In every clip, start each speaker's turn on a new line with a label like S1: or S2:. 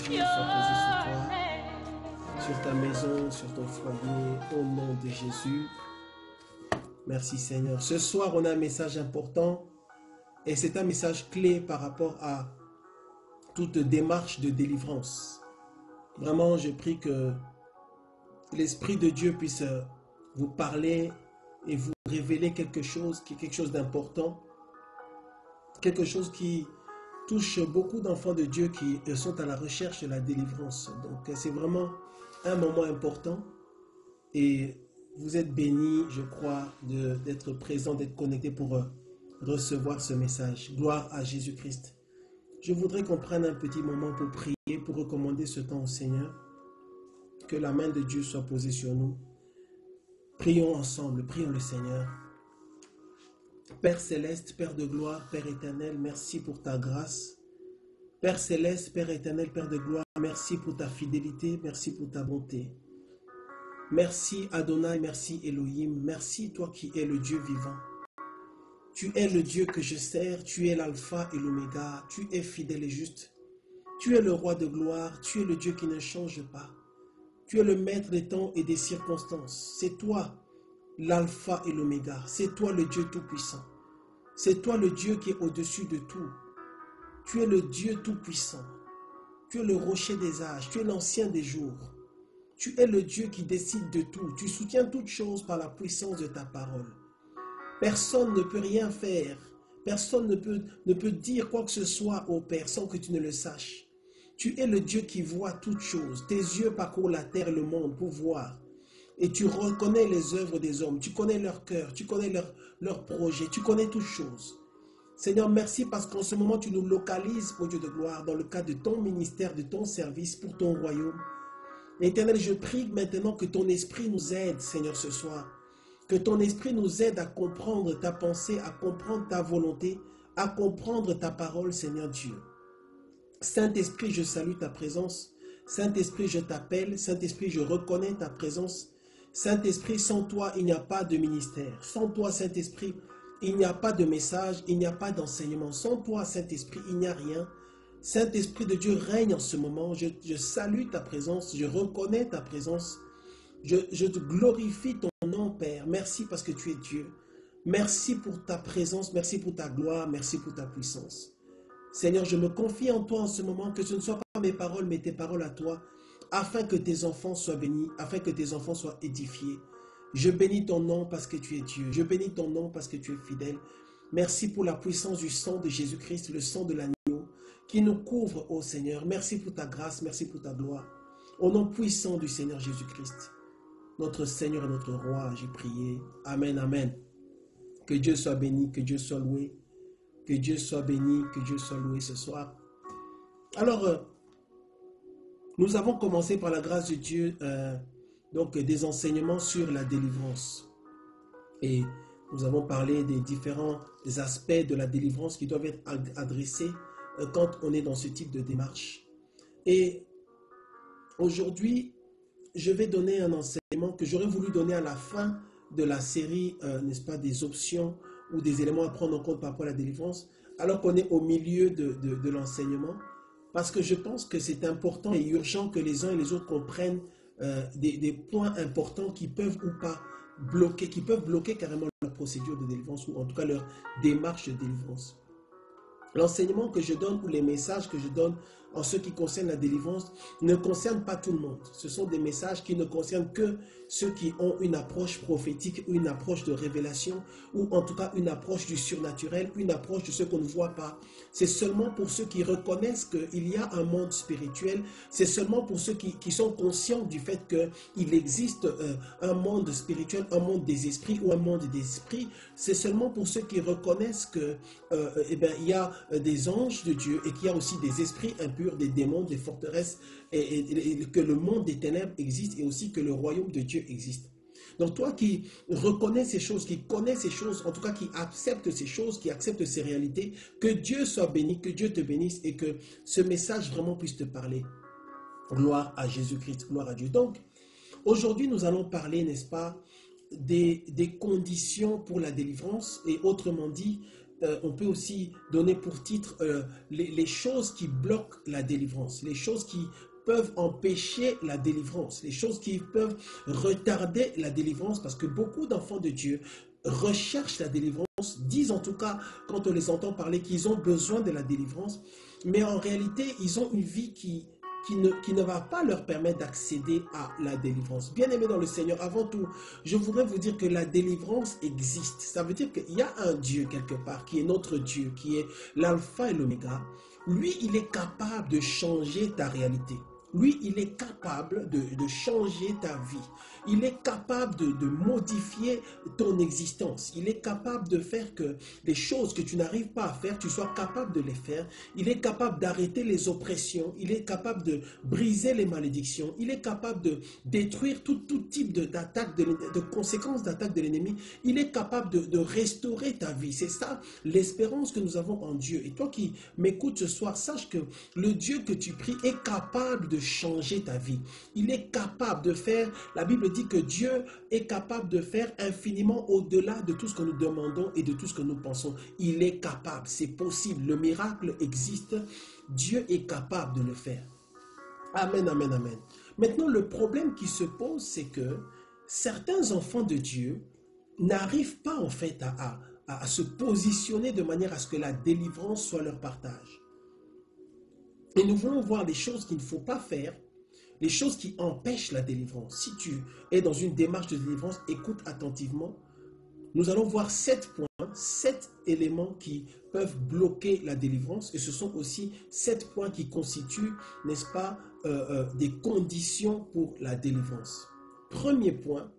S1: Jésus soit posé sur toi, sur ta maison, sur ton foyer, au nom de Jésus. Merci Seigneur. Ce soir, on a un message important et c'est un message clé par rapport à toute démarche de délivrance. Vraiment, je prie que l'Esprit de Dieu puisse vous parler et vous révéler quelque chose qui est quelque chose d'important, quelque chose qui touche beaucoup d'enfants de Dieu qui sont à la recherche de la délivrance. Donc, c'est vraiment un moment important et vous êtes bénis, je crois, d'être présent, d'être connecté pour recevoir ce message. Gloire à Jésus-Christ. Je voudrais qu'on prenne un petit moment pour prier, pour recommander ce temps au Seigneur. Que la main de Dieu soit posée sur nous. Prions ensemble, prions le Seigneur. Père céleste, Père de gloire, Père éternel, merci pour ta grâce. Père céleste, Père éternel, Père de gloire, merci pour ta fidélité, merci pour ta bonté. Merci Adonai, merci Elohim, merci toi qui es le Dieu vivant. Tu es le Dieu que je sers, tu es l'alpha et l'oméga, tu es fidèle et juste. Tu es le roi de gloire, tu es le Dieu qui ne change pas. Tu es le maître des temps et des circonstances. C'est toi l'alpha et l'oméga, c'est toi le Dieu tout-puissant. C'est toi le Dieu qui est au-dessus de tout. Tu es le Dieu tout-puissant. Tu es le rocher des âges, tu es l'ancien des jours. Tu es le Dieu qui décide de tout. Tu soutiens toutes choses par la puissance de ta parole. Personne ne peut rien faire. Personne ne peut dire quoi que ce soit au Père sans que tu ne le saches. Tu es le Dieu qui voit toutes choses. Tes yeux parcourent la terre et le monde pour voir. Et tu reconnais les œuvres des hommes. Tu connais leur cœur. Tu connais leurs projets. Tu connais toutes choses. Seigneur, merci parce qu'en ce moment, tu nous localises, ô Dieu de gloire, dans le cadre de ton ministère, de ton service pour ton royaume. Éternel, je prie maintenant que ton esprit nous aide, Seigneur, ce soir. Que ton esprit nous aide à comprendre ta pensée, à comprendre ta volonté, à comprendre ta parole, Seigneur Dieu. Saint-Esprit, je salue ta présence. Saint-Esprit, je t'appelle. Saint-Esprit, je reconnais ta présence. Saint-Esprit, sans toi, il n'y a pas de ministère. Sans toi, Saint-Esprit, il n'y a pas de message, il n'y a pas d'enseignement. Sans toi, Saint-Esprit, il n'y a rien. Saint-Esprit de Dieu règne en ce moment. Je salue ta présence, je reconnais ta présence. Je te glorifie ton nom, Père. Merci parce que tu es Dieu. Merci pour ta présence, merci pour ta gloire, merci pour ta puissance. Seigneur, je me confie en toi en ce moment, que ce ne soient pas mes paroles, mais tes paroles à toi, afin que tes enfants soient bénis, afin que tes enfants soient édifiés. Je bénis ton nom parce que tu es Dieu. Je bénis ton nom parce que tu es fidèle. Merci pour la puissance du sang de Jésus-Christ, le sang de l'agneau, qui nous couvre, ô Seigneur. Merci pour ta grâce, merci pour ta gloire. Au nom puissant du Seigneur Jésus-Christ, notre Seigneur et notre Roi, j'ai prié. Amen, amen. Que Dieu soit béni, que Dieu soit loué. Que Dieu soit béni, que Dieu soit loué ce soir. Alors, nous avons commencé par la grâce de Dieu, donc des enseignements sur la délivrance. Et nous avons parlé des différents aspects de la délivrance qui doivent être adressés quand on est dans ce type de démarche. Et aujourd'hui, je vais donner un enseignement que j'aurais voulu donner à la fin de la série, n'est-ce pas, des options ou des éléments à prendre en compte par rapport à la délivrance, alors qu'on est au milieu de l'enseignement, parce que je pense que c'est important et urgent que les uns et les autres comprennent des points importants qui peuvent ou pas bloquer, qui peuvent bloquer carrément leur procédure de délivrance ou en tout cas leur démarche de délivrance. L'enseignement que je donne ou les messages que je donne en ce qui concerne la délivrance ne concernent pas tout le monde. Ce sont des messages qui ne concernent que ceux qui ont une approche prophétique ou une approche de révélation ou en tout cas une approche du surnaturel, une approche de ce qu'on ne voit pas. C'est seulement pour ceux qui reconnaissent qu'il y a un monde spirituel. C'est seulement pour ceux qui sont conscients du fait qu'il existe un monde spirituel, un monde des esprits ou un monde des esprits. C'est seulement pour ceux qui reconnaissent que il y a des anges de Dieu et qu'il y a aussi des esprits impurs, des démons, des forteresses et que le monde des ténèbres existe et aussi que le royaume de Dieu existe. Donc toi qui reconnais ces choses, qui connais ces choses, en tout cas qui accepte ces choses, qui accepte ces réalités, que Dieu soit béni, que Dieu te bénisse et que ce message vraiment puisse te parler. Gloire à Jésus-Christ, gloire à Dieu. Donc aujourd'hui nous allons parler, n'est-ce pas, des conditions pour la délivrance et autrement dit, on peut aussi donner pour titre les choses qui bloquent la délivrance, les choses qui peuvent empêcher la délivrance, les choses qui peuvent retarder la délivrance, parce que beaucoup d'enfants de Dieu recherchent la délivrance, disent en tout cas, quand on les entend parler, qu'ils ont besoin de la délivrance, mais en réalité, ils ont une vie qui ne va pas leur permettre d'accéder à la délivrance. Bien-aimés dans le Seigneur, avant tout, je voudrais vous dire que la délivrance existe. Ça veut dire qu'il y a un Dieu quelque part, qui est notre Dieu, qui est l'alpha et l'oméga. Lui, il est capable de changer ta réalité. Lui, il est capable de changer ta vie. Il est capable de modifier ton existence. Il est capable de faire que les choses que tu n'arrives pas à faire, tu sois capable de les faire. Il est capable d'arrêter les oppressions. Il est capable de briser les malédictions. Il est capable de détruire tout type d'attaque, de conséquences d'attaque de l'ennemi. Il est capable de restaurer ta vie. C'est ça l'espérance que nous avons en Dieu. Et toi qui m'écoutes ce soir, sache que le Dieu que tu pries est capable de changer ta vie. Il est capable de faire, la Bible dit que Dieu est capable de faire infiniment au-delà de tout ce que nous demandons et de tout ce que nous pensons. Il est capable, c'est possible, le miracle existe, Dieu est capable de le faire. Amen, amen, amen. Maintenant, le problème qui se pose, c'est que certains enfants de Dieu n'arrivent pas en fait à se positionner de manière à ce que la délivrance soit leur partage. Et nous voulons voir les choses qu'il ne faut pas faire, les choses qui empêchent la délivrance. Si tu es dans une démarche de délivrance, écoute attentivement. Nous allons voir 7 points, 7 éléments qui peuvent bloquer la délivrance. Et ce sont aussi 7 points qui constituent, n'est-ce pas, des conditions pour la délivrance. Premier point,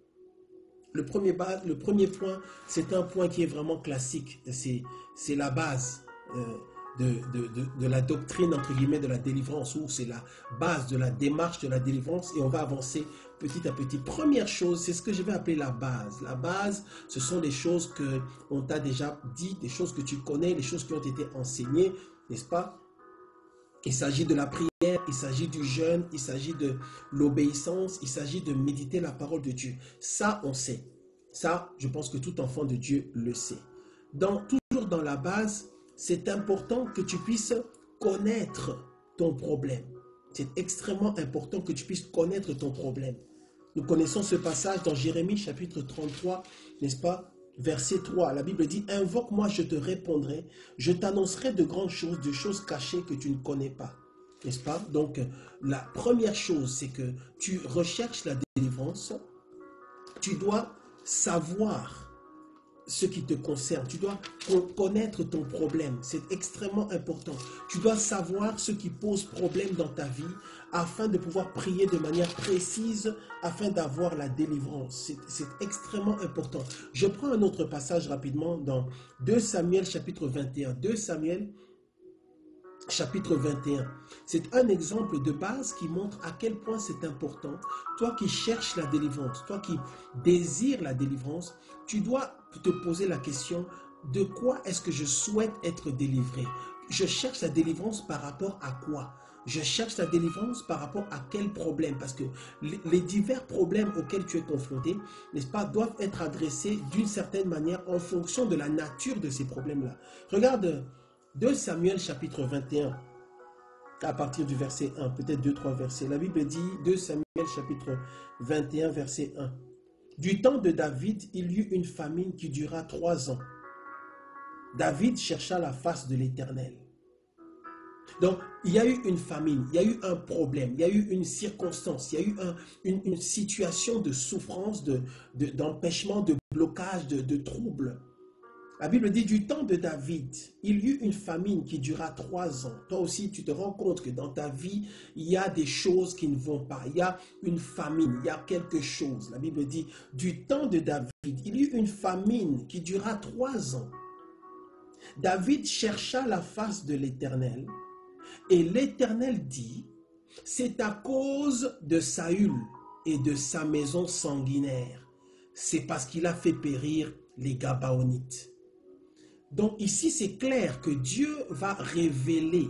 S1: le premier point, c'est un point qui est vraiment classique. C'est la base de la doctrine, entre guillemets, de la délivrance, ou c'est la base de la démarche de la délivrance, et on va avancer petit à petit. Première chose, c'est ce que je vais appeler la base. La base, ce sont des choses qu'on t'a déjà dit, des choses que tu connais, des choses qui ont été enseignées, n'est-ce pas? Il s'agit de la prière, il s'agit du jeûne, il s'agit de l'obéissance, il s'agit de méditer la parole de Dieu. Ça, on sait. Ça, je pense que tout enfant de Dieu le sait. Toujours dans la base, c'est important que tu puisses connaître ton problème. C'est extrêmement important que tu puisses connaître ton problème. Nous connaissons ce passage dans Jérémie chapitre 33, n'est-ce pas? Verset 3, la Bible dit « Invoque-moi, je te répondrai, je t'annoncerai de grandes choses, de choses cachées que tu ne connais pas. » N'est-ce pas? Donc, la première chose, c'est que tu recherches la délivrance, tu dois savoir ce qui te concerne. Tu dois connaître ton problème. C'est extrêmement important. Tu dois savoir ce qui pose problème dans ta vie afin de pouvoir prier de manière précise, afin d'avoir la délivrance. C'est extrêmement important. Je prends un autre passage rapidement dans 2 Samuel chapitre 21. 2 Samuel chapitre 21. C'est un exemple de base qui montre à quel point c'est important. Toi qui cherches la délivrance, toi qui désires la délivrance, tu dois te poser la question, de quoi est-ce que je souhaite être délivré? Je cherche la délivrance par rapport à quoi? Je cherche la délivrance par rapport à quel problème? Parce que les divers problèmes auxquels tu es confronté, n'est-ce pas, doivent être adressés d'une certaine manière en fonction de la nature de ces problèmes-là. Regarde 2 Samuel chapitre 21, à partir du verset 1, peut-être 2-3 versets. La Bible dit, 2 Samuel chapitre 21, verset 1. Du temps de David, il y eut une famine qui dura 3 ans. David chercha la face de l'Éternel. Donc, il y a eu une famine, il y a eu un problème, il y a eu une circonstance, il y a eu une situation de souffrance, d'empêchement, de blocage, de trouble. La Bible dit, du temps de David, il y eut une famine qui dura 3 ans. Toi aussi, tu te rends compte que dans ta vie, il y a des choses qui ne vont pas. Il y a une famine, il y a quelque chose. La Bible dit, du temps de David, il y eut une famine qui dura 3 ans. David chercha la face de l'Éternel. Et l'Éternel dit, c'est à cause de Saül et de sa maison sanguinaire. C'est parce qu'il a fait périr les Gabaonites. Donc ici, c'est clair que Dieu va révéler,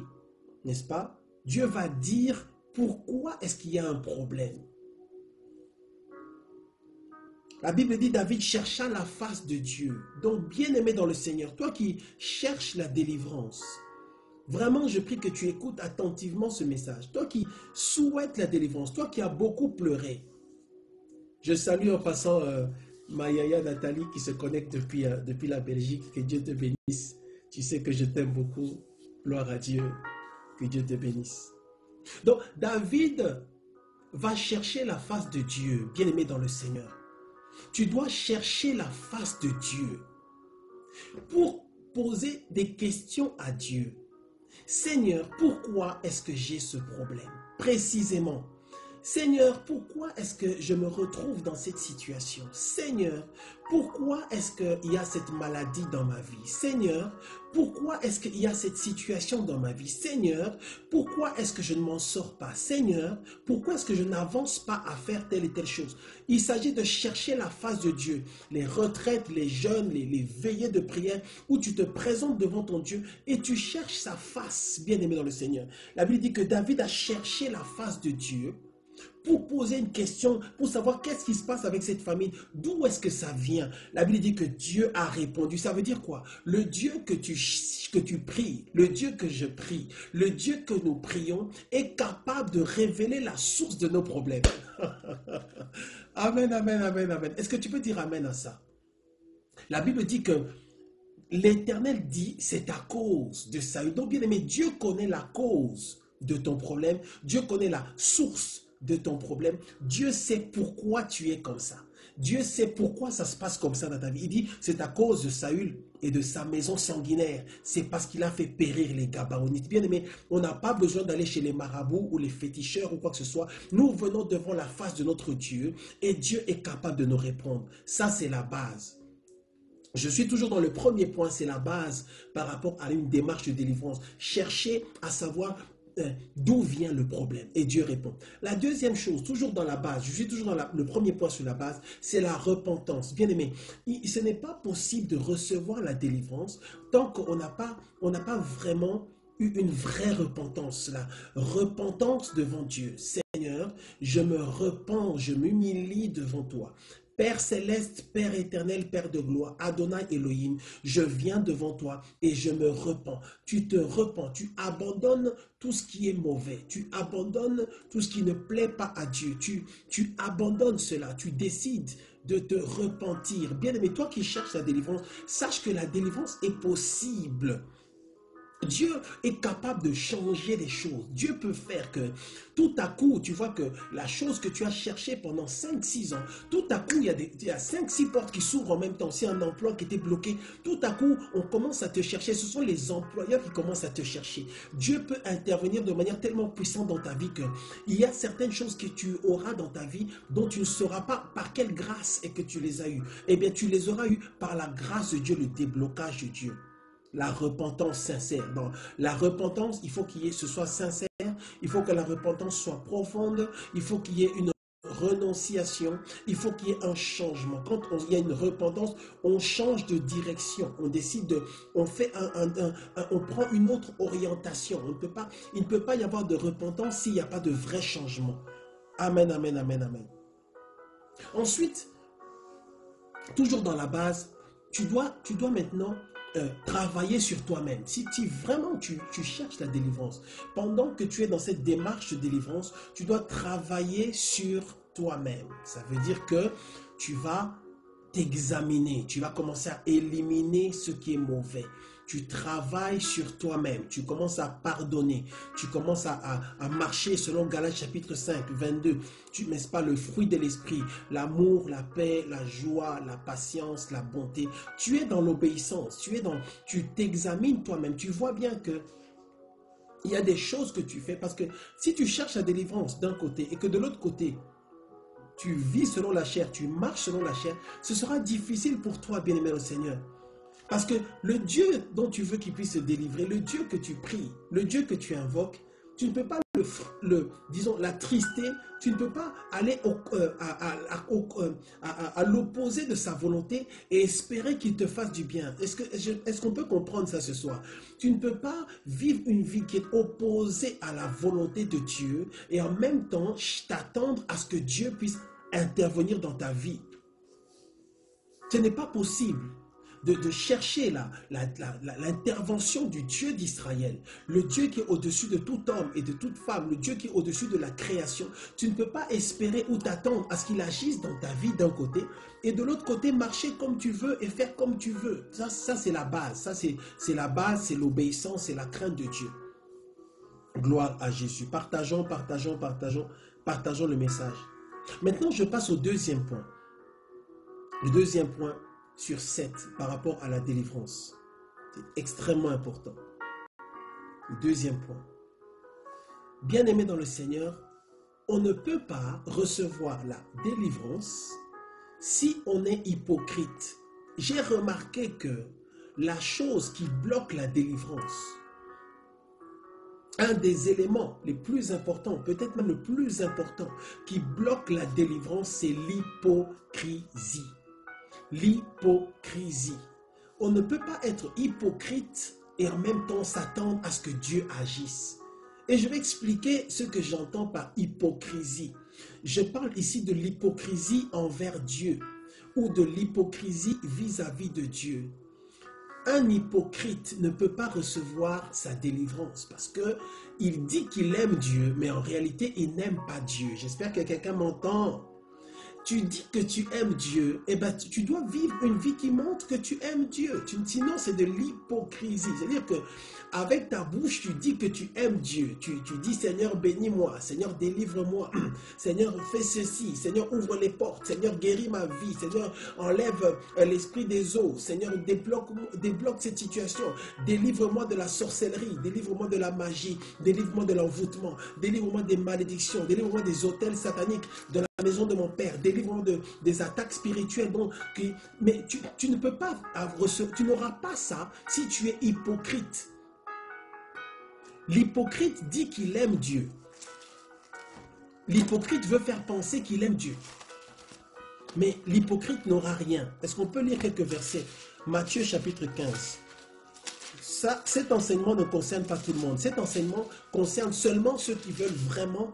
S1: n'est-ce pas? Dieu va dire pourquoi est-ce qu'il y a un problème. La Bible dit David chercha la face de Dieu. Donc, bien-aimé dans le Seigneur, toi qui cherches la délivrance, vraiment, je prie que tu écoutes attentivement ce message. Toi qui souhaites la délivrance, toi qui as beaucoup pleuré. Je salue en passant ma yaya Nathalie qui se connecte depuis la Belgique. Que Dieu te bénisse. Tu sais que je t'aime beaucoup. Gloire à Dieu. Que Dieu te bénisse. Donc, David va chercher la face de Dieu, bien-aimé dans le Seigneur. Tu dois chercher la face de Dieu pour poser des questions à Dieu. Seigneur, pourquoi est-ce que j'ai ce problème? Précisément. Seigneur, pourquoi est-ce que je me retrouve dans cette situation? Seigneur, pourquoi est-ce qu'il y a cette maladie dans ma vie? Seigneur, pourquoi est-ce qu'il y a cette situation dans ma vie? Seigneur, pourquoi est-ce que je ne m'en sors pas? Seigneur, pourquoi est-ce que je n'avance pas à faire telle et telle chose? Il s'agit de chercher la face de Dieu. Les retraites, les jeûnes, les veillées de prière où tu te présentes devant ton Dieu et tu cherches sa face, bien-aimé dans le Seigneur. La Bible dit que David a cherché la face de Dieu pour poser une question, pour savoir qu'est-ce qui se passe avec cette famille, d'où est-ce que ça vient. La Bible dit que Dieu a répondu. Ça veut dire quoi? Le Dieu que tu pries, le Dieu que je prie, le Dieu que nous prions est capable de révéler la source de nos problèmes. Amen, amen, amen, amen. Est-ce que tu peux dire amen à ça? La Bible dit que l'Éternel dit, c'est à cause de Saül. Donc, bien aimé, Dieu connaît la cause de ton problème. Dieu connaît la source de ton problème. Dieu sait pourquoi tu es comme ça. Dieu sait pourquoi ça se passe comme ça dans ta vie. Il dit, c'est à cause de Saül et de sa maison sanguinaire. C'est parce qu'il a fait périr les Gabaonites. Bien aimé, on n'a pas besoin d'aller chez les marabouts ou les féticheurs ou quoi que ce soit. Nous venons devant la face de notre Dieu et Dieu est capable de nous répondre. Ça, c'est la base. Je suis toujours dans le premier point, c'est la base par rapport à une démarche de délivrance. Chercher à savoir d'où vient le problème et Dieu répond. La deuxième chose, toujours dans la base, je suis toujours dans le premier point sur la base, c'est la repentance. Bien aimé, ce n'est pas possible de recevoir la délivrance tant qu'on n'a pas vraiment eu une vraie repentance. La repentance devant Dieu. Seigneur, je me repens, je m'humilie devant toi. Père céleste, Père éternel, Père de gloire, Adonai Elohim, je viens devant toi et je me repens. Tu te repens, tu abandonnes tout ce qui est mauvais, tu abandonnes tout ce qui ne plaît pas à Dieu, tu abandonnes cela, tu décides de te repentir. Bien-aimé, toi qui cherches la délivrance, sache que la délivrance est possible. Dieu est capable de changer les choses. Dieu peut faire que tout à coup, tu vois que la chose que tu as cherchée pendant 5-6 ans, tout à coup, il y a 5-6 portes qui s'ouvrent en même temps. C'est un emploi qui était bloqué. Tout à coup, on commence à te chercher. Ce sont les employeurs qui commencent à te chercher. Dieu peut intervenir de manière tellement puissante dans ta vie qu'il y a certaines choses que tu auras dans ta vie dont tu ne sauras pas par quelle grâce est que tu les as eues. Eh bien, tu les auras eues par la grâce de Dieu, le déblocage de Dieu. La repentance sincère. Bon, la repentance, il faut ce soit sincère, il faut que la repentance soit profonde, il faut qu'il y ait une renonciation, il faut qu'il y ait un changement. Quand il y a une repentance, on change de direction, on décide on prend une autre orientation. Il ne peut pas y avoir de repentance s'il n'y a pas de vrai changement. Amen, amen, amen, amen. Ensuite, toujours dans la base, tu dois maintenant travailler sur toi-même. Si vraiment tu cherches la délivrance, pendant que tu es dans cette démarche de délivrance, tu dois travailler sur toi-même. Ça veut dire que tu vas t'examiner, tu vas commencer à éliminer ce qui est mauvais. Tu travailles sur toi-même, tu commences à pardonner, tu commences à marcher selon Galates chapitre 5, 22. N'est-ce pas, le fruit de l'esprit, l'amour, la paix, la joie, la patience, la bonté. Tu es dans l'obéissance, tu t'examines toi-même, tu vois bien que il y a des choses que tu fais, parce que si tu cherches la délivrance d'un côté et que de l'autre côté, tu vis selon la chair, tu marches selon la chair, ce sera difficile pour toi, bien-aimé au Seigneur. Parce que le Dieu dont tu veux qu'il puisse se délivrer, le Dieu que tu pries, le Dieu que tu invoques, tu ne peux pas l'attrister, tu ne peux pas aller à l'opposé de sa volonté et espérer qu'il te fasse du bien. Est-ce qu'on peut comprendre ça ce soir? Tu ne peux pas vivre une vie qui est opposée à la volonté de Dieu et en même temps t'attendre à ce que Dieu puisse intervenir dans ta vie. Ce n'est pas possible de chercher l'intervention du Dieu d'Israël, le Dieu qui est au-dessus de tout homme et de toute femme, le Dieu qui est au-dessus de la création. Tu ne peux pas espérer ou t'attendre à ce qu'il agisse dans ta vie d'un côté et de l'autre côté marcher comme tu veux et faire comme tu veux. Ça c'est la base, c'est la base, c'est l'obéissance, c'est la crainte de Dieu. Gloire à Jésus. Partageons le message. Maintenant, je passe au deuxième point. Le deuxième point sur 7 par rapport à la délivrance. C'est extrêmement important. Le deuxième point. Bien-aimé dans le Seigneur, on ne peut pas recevoir la délivrance si on est hypocrite. J'ai remarqué que la chose qui bloque la délivrance, un des éléments les plus importants, peut-être même le plus important, qui bloque la délivrance, c'est l'hypocrisie. L'hypocrisie. On ne peut pas être hypocrite et en même temps s'attendre à ce que Dieu agisse. Et je vais expliquer ce que j'entends par hypocrisie. Je parle ici de l'hypocrisie envers Dieu ou de l'hypocrisie vis-à-vis de Dieu. Un hypocrite ne peut pas recevoir sa délivrance parce qu'il dit qu'il aime Dieu, mais en réalité, il n'aime pas Dieu. J'espère que quelqu'un m'entend. Tu dis que tu aimes Dieu, eh ben, tu dois vivre une vie qui montre que tu aimes Dieu. Sinon, c'est de l'hypocrisie. C'est-à-dire qu'avec ta bouche, tu dis que tu aimes Dieu. Tu dis, Seigneur, bénis-moi. Seigneur, délivre-moi. Seigneur, fais ceci. Seigneur, ouvre les portes. Seigneur, guéris ma vie. Seigneur, enlève l'esprit des eaux. Seigneur, débloque cette situation. Délivre-moi de la sorcellerie. Délivre-moi de la magie. Délivre-moi de l'envoûtement. Délivre-moi des malédictions. Délivre-moi des autels sataniques, de la maison de mon père. Délivre-moi des attaques spirituelles. Mais tu ne peux pas recevoir, tu n'auras pas ça si tu es hypocrite. L'hypocrite dit qu'il aime Dieu. L'hypocrite veut faire penser qu'il aime Dieu. Mais l'hypocrite n'aura rien. Est-ce qu'on peut lire quelques versets? Matthieu chapitre 15. Cet enseignement ne concerne pas tout le monde. Cet enseignement concerne seulement ceux qui veulent vraiment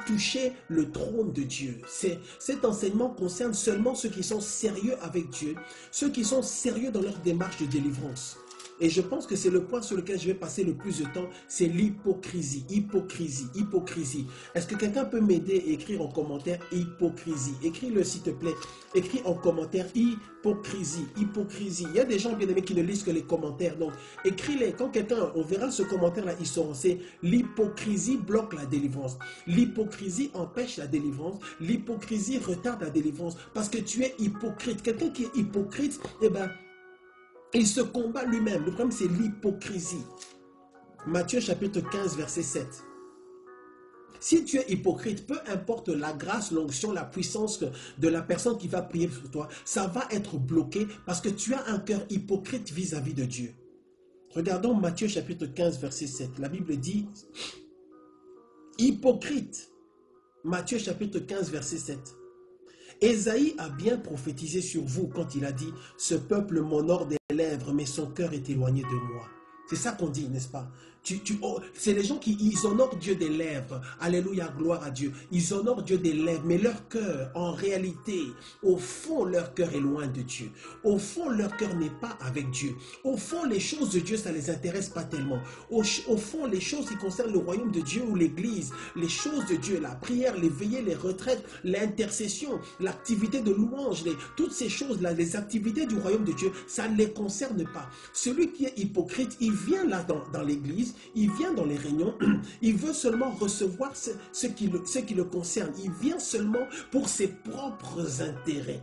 S1: toucher le trône de Dieu. Cet enseignement concerne seulement ceux qui sont sérieux avec Dieu, ceux qui sont sérieux dans leur démarche de délivrance. Et je pense que c'est le point sur lequel je vais passer le plus de temps, c'est l'hypocrisie, hypocrisie. Est-ce que quelqu'un peut m'aider et écrire en commentaire hypocrisie? Écris-le s'il te plaît. Écris en commentaire hypocrisie. Il y a des gens bien aimés qui ne lisent que les commentaires. Donc écris-les. Quand quelqu'un, on verra ce commentaire-là, ils sauront. C'est l'hypocrisie bloque la délivrance. L'hypocrisie empêche la délivrance. L'hypocrisie retarde la délivrance. Parce que tu es hypocrite. Quelqu'un qui est hypocrite, eh bien, il se combat lui-même. Le problème, c'est l'hypocrisie. Matthieu chapitre 15, verset 7. Si tu es hypocrite, peu importe la grâce, l'onction, la puissance de la personne qui va prier pour toi, ça va être bloqué parce que tu as un cœur hypocrite vis-à-vis de Dieu. Regardons Matthieu chapitre 15, verset 7. La Bible dit, hypocrite. Matthieu chapitre 15, verset 7. Ésaïe a bien prophétisé sur vous quand il a dit « Ce peuple m'honore des lèvres, mais son cœur est éloigné de moi. » C'est ça qu'on dit, n'est-ce pas? C'est les gens qui ils honorent Dieu des lèvres. Alléluia, gloire à Dieu. Ils honorent Dieu des lèvres, mais leur cœur, en réalité, au fond, leur cœur est loin de Dieu. Au fond, leur cœur n'est pas avec Dieu. Au fond, les choses de Dieu, ça ne les intéresse pas tellement. Au fond, les choses qui concernent le royaume de Dieu ou l'église, les choses de Dieu, la prière, les veillées, les retraites, l'intercession, l'activité de louange, toutes ces choses-là, les activités du royaume de Dieu, ça ne les concerne pas. Celui qui est hypocrite, il vient là dans l'église, il vient dans les réunions, il veut seulement recevoir ce qui le concerne. Il vient seulement pour ses propres intérêts.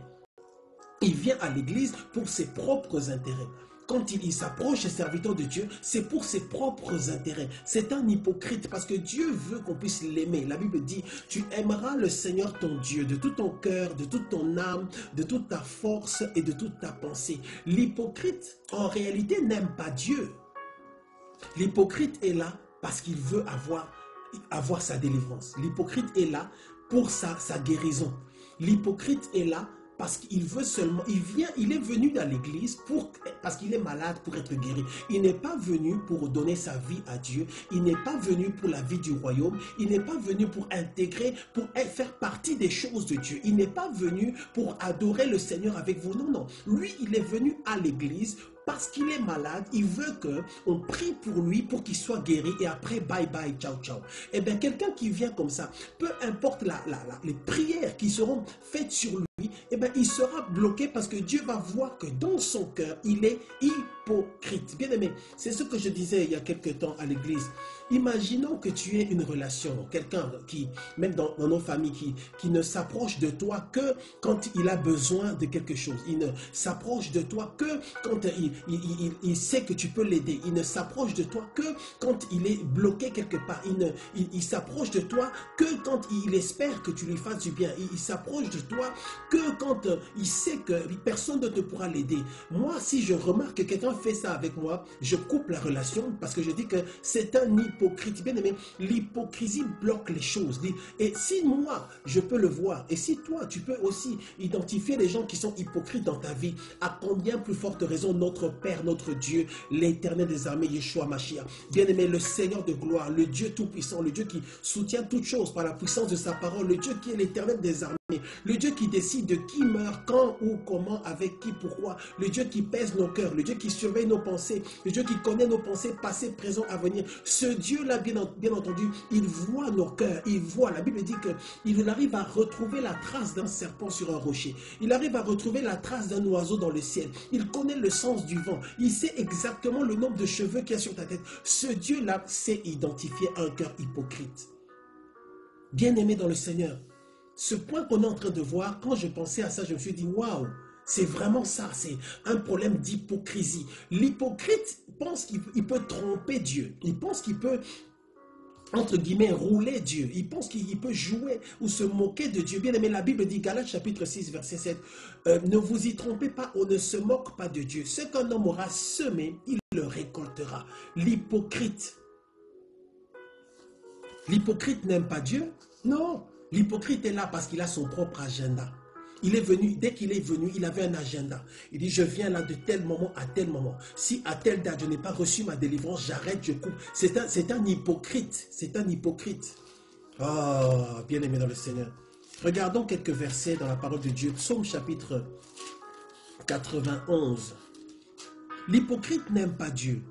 S1: Il vient à l'église pour ses propres intérêts. Quand il s'approche des serviteurs de Dieu, c'est pour ses propres intérêts. C'est un hypocrite parce que Dieu veut qu'on puisse l'aimer. La Bible dit, tu aimeras le Seigneur ton Dieu de tout ton cœur, de toute ton âme, de toute ta force et de toute ta pensée. L'hypocrite, en réalité, n'aime pas Dieu. L'hypocrite est là parce qu'il veut avoir sa délivrance. L'hypocrite est là pour sa guérison. L'hypocrite est là parce qu'il veut seulement, il est venu dans l'église parce qu'il est malade pour être guéri. Il n'est pas venu pour donner sa vie à Dieu. Il n'est pas venu pour la vie du royaume. Il n'est pas venu pour intégrer, pour faire partie des choses de Dieu. Il n'est pas venu pour adorer le Seigneur avec vous. Non, non. Lui, il est venu à l'église parce qu'il est malade, il veut qu'on prie pour lui pour qu'il soit guéri et après bye bye, ciao ciao. Eh bien, quelqu'un qui vient comme ça, peu importe les prières qui seront faites sur lui, eh bien, il sera bloqué parce que Dieu va voir que dans son cœur, il est hypocrite. Bien aimé, c'est ce que je disais il y a quelque temps à l'église. Imaginons que tu aies une relation, quelqu'un qui, même dans nos familles, qui ne s'approche de toi que quand il a besoin de quelque chose. Il ne s'approche de toi que quand il sait que tu peux l'aider. Il ne s'approche de toi que quand il est bloqué quelque part. Il s'approche de toi que quand il espère que tu lui fasses du bien. Il s'approche de toi que quand il sait que personne ne te pourra l'aider. Moi, si je remarque que quelqu'un fait ça avec moi, je coupe la relation parce que je dis que c'est un hypocrite. Bien aimé, l'hypocrisie bloque les choses. Et si moi, je peux le voir, et si toi, tu peux aussi identifier les gens qui sont hypocrites dans ta vie, à combien plus forte raison notre Père, notre Dieu, l'Éternel des armées, Yeshua Mashiach. Bien aimé, le Seigneur de gloire, le Dieu tout-puissant, le Dieu qui soutient toutes choses par la puissance de sa parole, le Dieu qui est l'Éternel des armées, le Dieu qui décide de qui meurt, quand, où, comment, avec qui, pourquoi, le Dieu qui pèse nos cœurs, le Dieu qui surveille nos pensées, le Dieu qui connaît nos pensées passées, présent, à venir. Ce Dieu-là, bien entendu, il voit nos cœurs, il voit. La Bible dit qu'il arrive à retrouver la trace d'un serpent sur un rocher. Il arrive à retrouver la trace d'un oiseau dans le ciel. Il connaît le sens du vent. Il sait exactement le nombre de cheveux qu'il y a sur ta tête. Ce Dieu-là sait identifier un cœur hypocrite. Bien-aimé dans le Seigneur, ce point qu'on est en train de voir, quand je pensais à ça, je me suis dit, waouh, c'est vraiment ça, c'est un problème d'hypocrisie. L'hypocrite pense qu'il peut tromper Dieu. Il pense qu'il peut, entre guillemets, rouler Dieu. Il pense qu'il peut jouer ou se moquer de Dieu. Bien aimé, la Bible dit, Galates chapitre 6, verset 7, ne vous y trompez pas, on ne se moque pas de Dieu. Ce qu'un homme aura semé, il le récoltera. L'hypocrite n'aime pas Dieu? Non. L'hypocrite est là parce qu'il a son propre agenda. Il est venu, dès qu'il est venu, il avait un agenda. Il dit, je viens là de tel moment à tel moment. Si à telle date, je n'ai pas reçu ma délivrance, j'arrête, je coupe. C'est un hypocrite. C'est un hypocrite. Oh, bien-aimé dans le Seigneur. Regardons quelques versets dans la parole de Dieu. Psaume chapitre 91. L'hypocrite n'aime pas Dieu.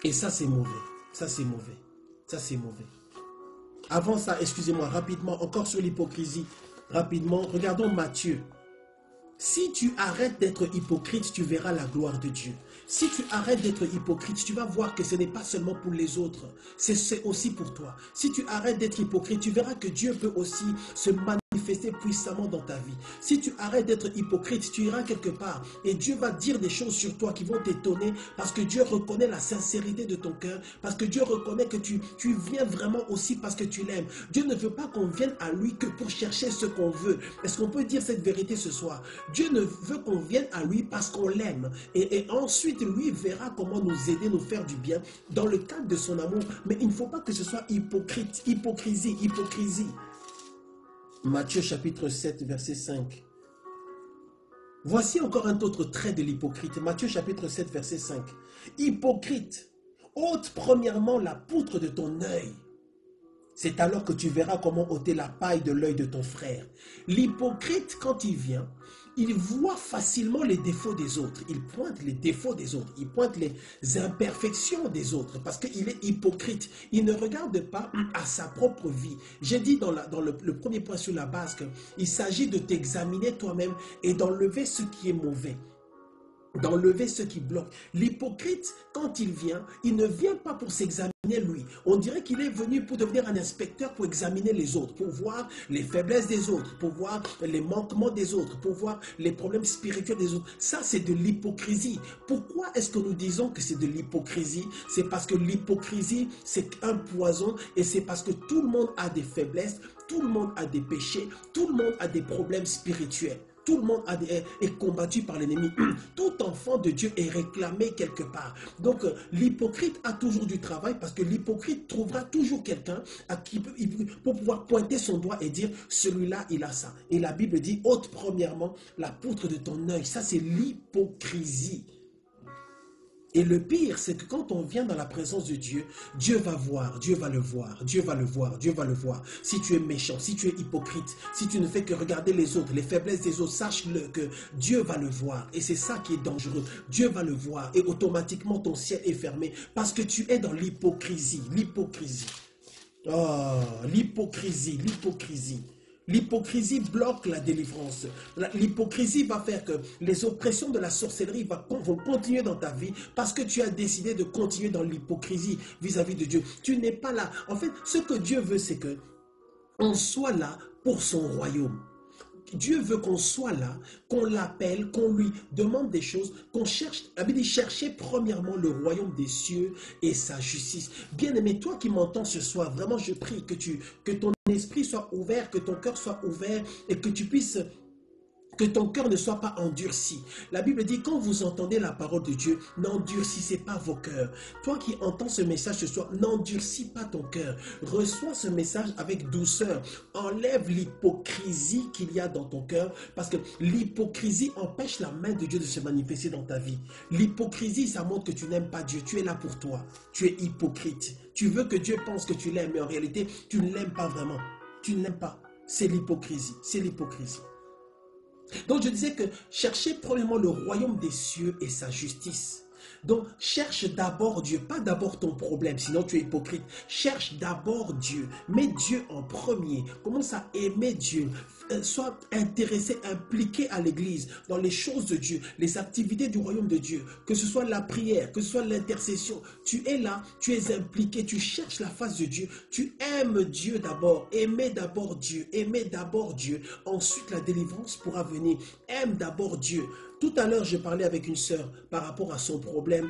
S1: Et ça, c'est mauvais. Ça, c'est mauvais. Ça, c'est mauvais. Avant ça, excusez-moi, rapidement, encore sur l'hypocrisie. Rapidement, regardons Matthieu. Si tu arrêtes d'être hypocrite, tu verras la gloire de Dieu. Si tu arrêtes d'être hypocrite, tu vas voir que ce n'est pas seulement pour les autres, c'est aussi pour toi. Si tu arrêtes d'être hypocrite, tu verras que Dieu peut aussi se manifester puissamment dans ta vie. Si tu arrêtes d'être hypocrite, tu iras quelque part et Dieu va dire des choses sur toi qui vont t'étonner parce que Dieu reconnaît la sincérité de ton cœur, parce que Dieu reconnaît que tu viens vraiment aussi parce que tu l'aimes. Dieu ne veut pas qu'on vienne à lui que pour chercher ce qu'on veut. Est-ce qu'on peut dire cette vérité ce soir? Dieu ne veut qu'on vienne à lui parce qu'on l'aime. Et ensuite, lui verra comment nous aider, nous faire du bien dans le cadre de son amour. Mais il ne faut pas que ce soit hypocrisie. Matthieu chapitre 7, verset 5. Voici encore un autre trait de l'hypocrite. Matthieu chapitre 7, verset 5. Hypocrite, ôte premièrement la poutre de ton œil. C'est alors que tu verras comment ôter la paille de l'œil de ton frère. L'hypocrite, quand il vient, il voit facilement les défauts des autres. Il pointe les défauts des autres. Il pointe les imperfections des autres parce qu'il est hypocrite. Il ne regarde pas à sa propre vie. J'ai dit dans le premier point sur la base qu'il s'agit de t'examiner toi-même et d'enlever ce qui est mauvais. D'enlever ce qui bloque. L'hypocrite, quand il ne vient pas pour s'examiner lui. On dirait qu'il est venu pour devenir un inspecteur, pour examiner les autres, pour voir les faiblesses des autres, pour voir les manquements des autres, pour voir les problèmes spirituels des autres. Ça, c'est de l'hypocrisie. Pourquoi est-ce que nous disons que c'est de l'hypocrisie? C'est parce que l'hypocrisie, c'est un poison et c'est parce que tout le monde a des faiblesses, tout le monde a des péchés, tout le monde a des problèmes spirituels. Tout le monde est combattu par l'ennemi. Tout enfant de Dieu est réclamé quelque part. Donc, l'hypocrite a toujours du travail parce que l'hypocrite trouvera toujours quelqu'un à qui pour pouvoir pointer son doigt et dire, celui-là, il a ça. Et la Bible dit, ôte premièrement la poutre de ton œil. Ça, c'est l'hypocrisie. Et le pire, c'est que quand on vient dans la présence de Dieu, Dieu va voir, Dieu va le voir, Dieu va le voir, Dieu va le voir. Si tu es méchant, si tu es hypocrite, si tu ne fais que regarder les autres, les faiblesses des autres, sache-le que Dieu va le voir. Et c'est ça qui est dangereux. Dieu va le voir et automatiquement ton ciel est fermé parce que tu es dans l'hypocrisie. L'hypocrisie. Oh, l'hypocrisie, l'hypocrisie. L'hypocrisie bloque la délivrance. L'hypocrisie va faire que les oppressions de la sorcellerie vont continuer dans ta vie parce que tu as décidé de continuer dans l'hypocrisie vis-à-vis de Dieu. Tu n'es pas là. En fait, ce que Dieu veut, c'est que on soit là pour son royaume. Dieu veut qu'on soit là, qu'on l'appelle, qu'on lui demande des choses, qu'on cherche. La Bible dit chercher premièrement le royaume des cieux et sa justice. Bien-aimé, toi qui m'entends ce soir, vraiment je prie que ton esprit soit ouvert, que ton cœur soit ouvert et que tu puisses... que ton cœur ne soit pas endurci. La Bible dit, quand vous entendez la parole de Dieu, n'endurcissez pas vos cœurs. Toi qui entends ce message ce soir, n'endurcis pas ton cœur. Reçois ce message avec douceur. Enlève l'hypocrisie qu'il y a dans ton cœur, parce que l'hypocrisie empêche la main de Dieu de se manifester dans ta vie. L'hypocrisie, ça montre que tu n'aimes pas Dieu. Tu es là pour toi. Tu es hypocrite. Tu veux que Dieu pense que tu l'aimes, mais en réalité, tu ne l'aimes pas vraiment. Tu ne l'aimes pas. C'est l'hypocrisie. C'est l'hypocrisie. Donc je disais que cherchez premièrement le royaume des cieux et sa justice. Donc cherche d'abord Dieu, pas d'abord ton problème, sinon tu es hypocrite. Cherche d'abord Dieu, mets Dieu en premier, commence à aimer Dieu, sois intéressé, impliqué à l'église, dans les choses de Dieu, les activités du royaume de Dieu, que ce soit la prière, que ce soit l'intercession. Tu es là, tu es impliqué, tu cherches la face de Dieu, tu aimes Dieu d'abord, aimez d'abord Dieu, ensuite la délivrance pourra venir. Aime d'abord Dieu. Tout à l'heure, je parlais avec une sœur par rapport à son problème.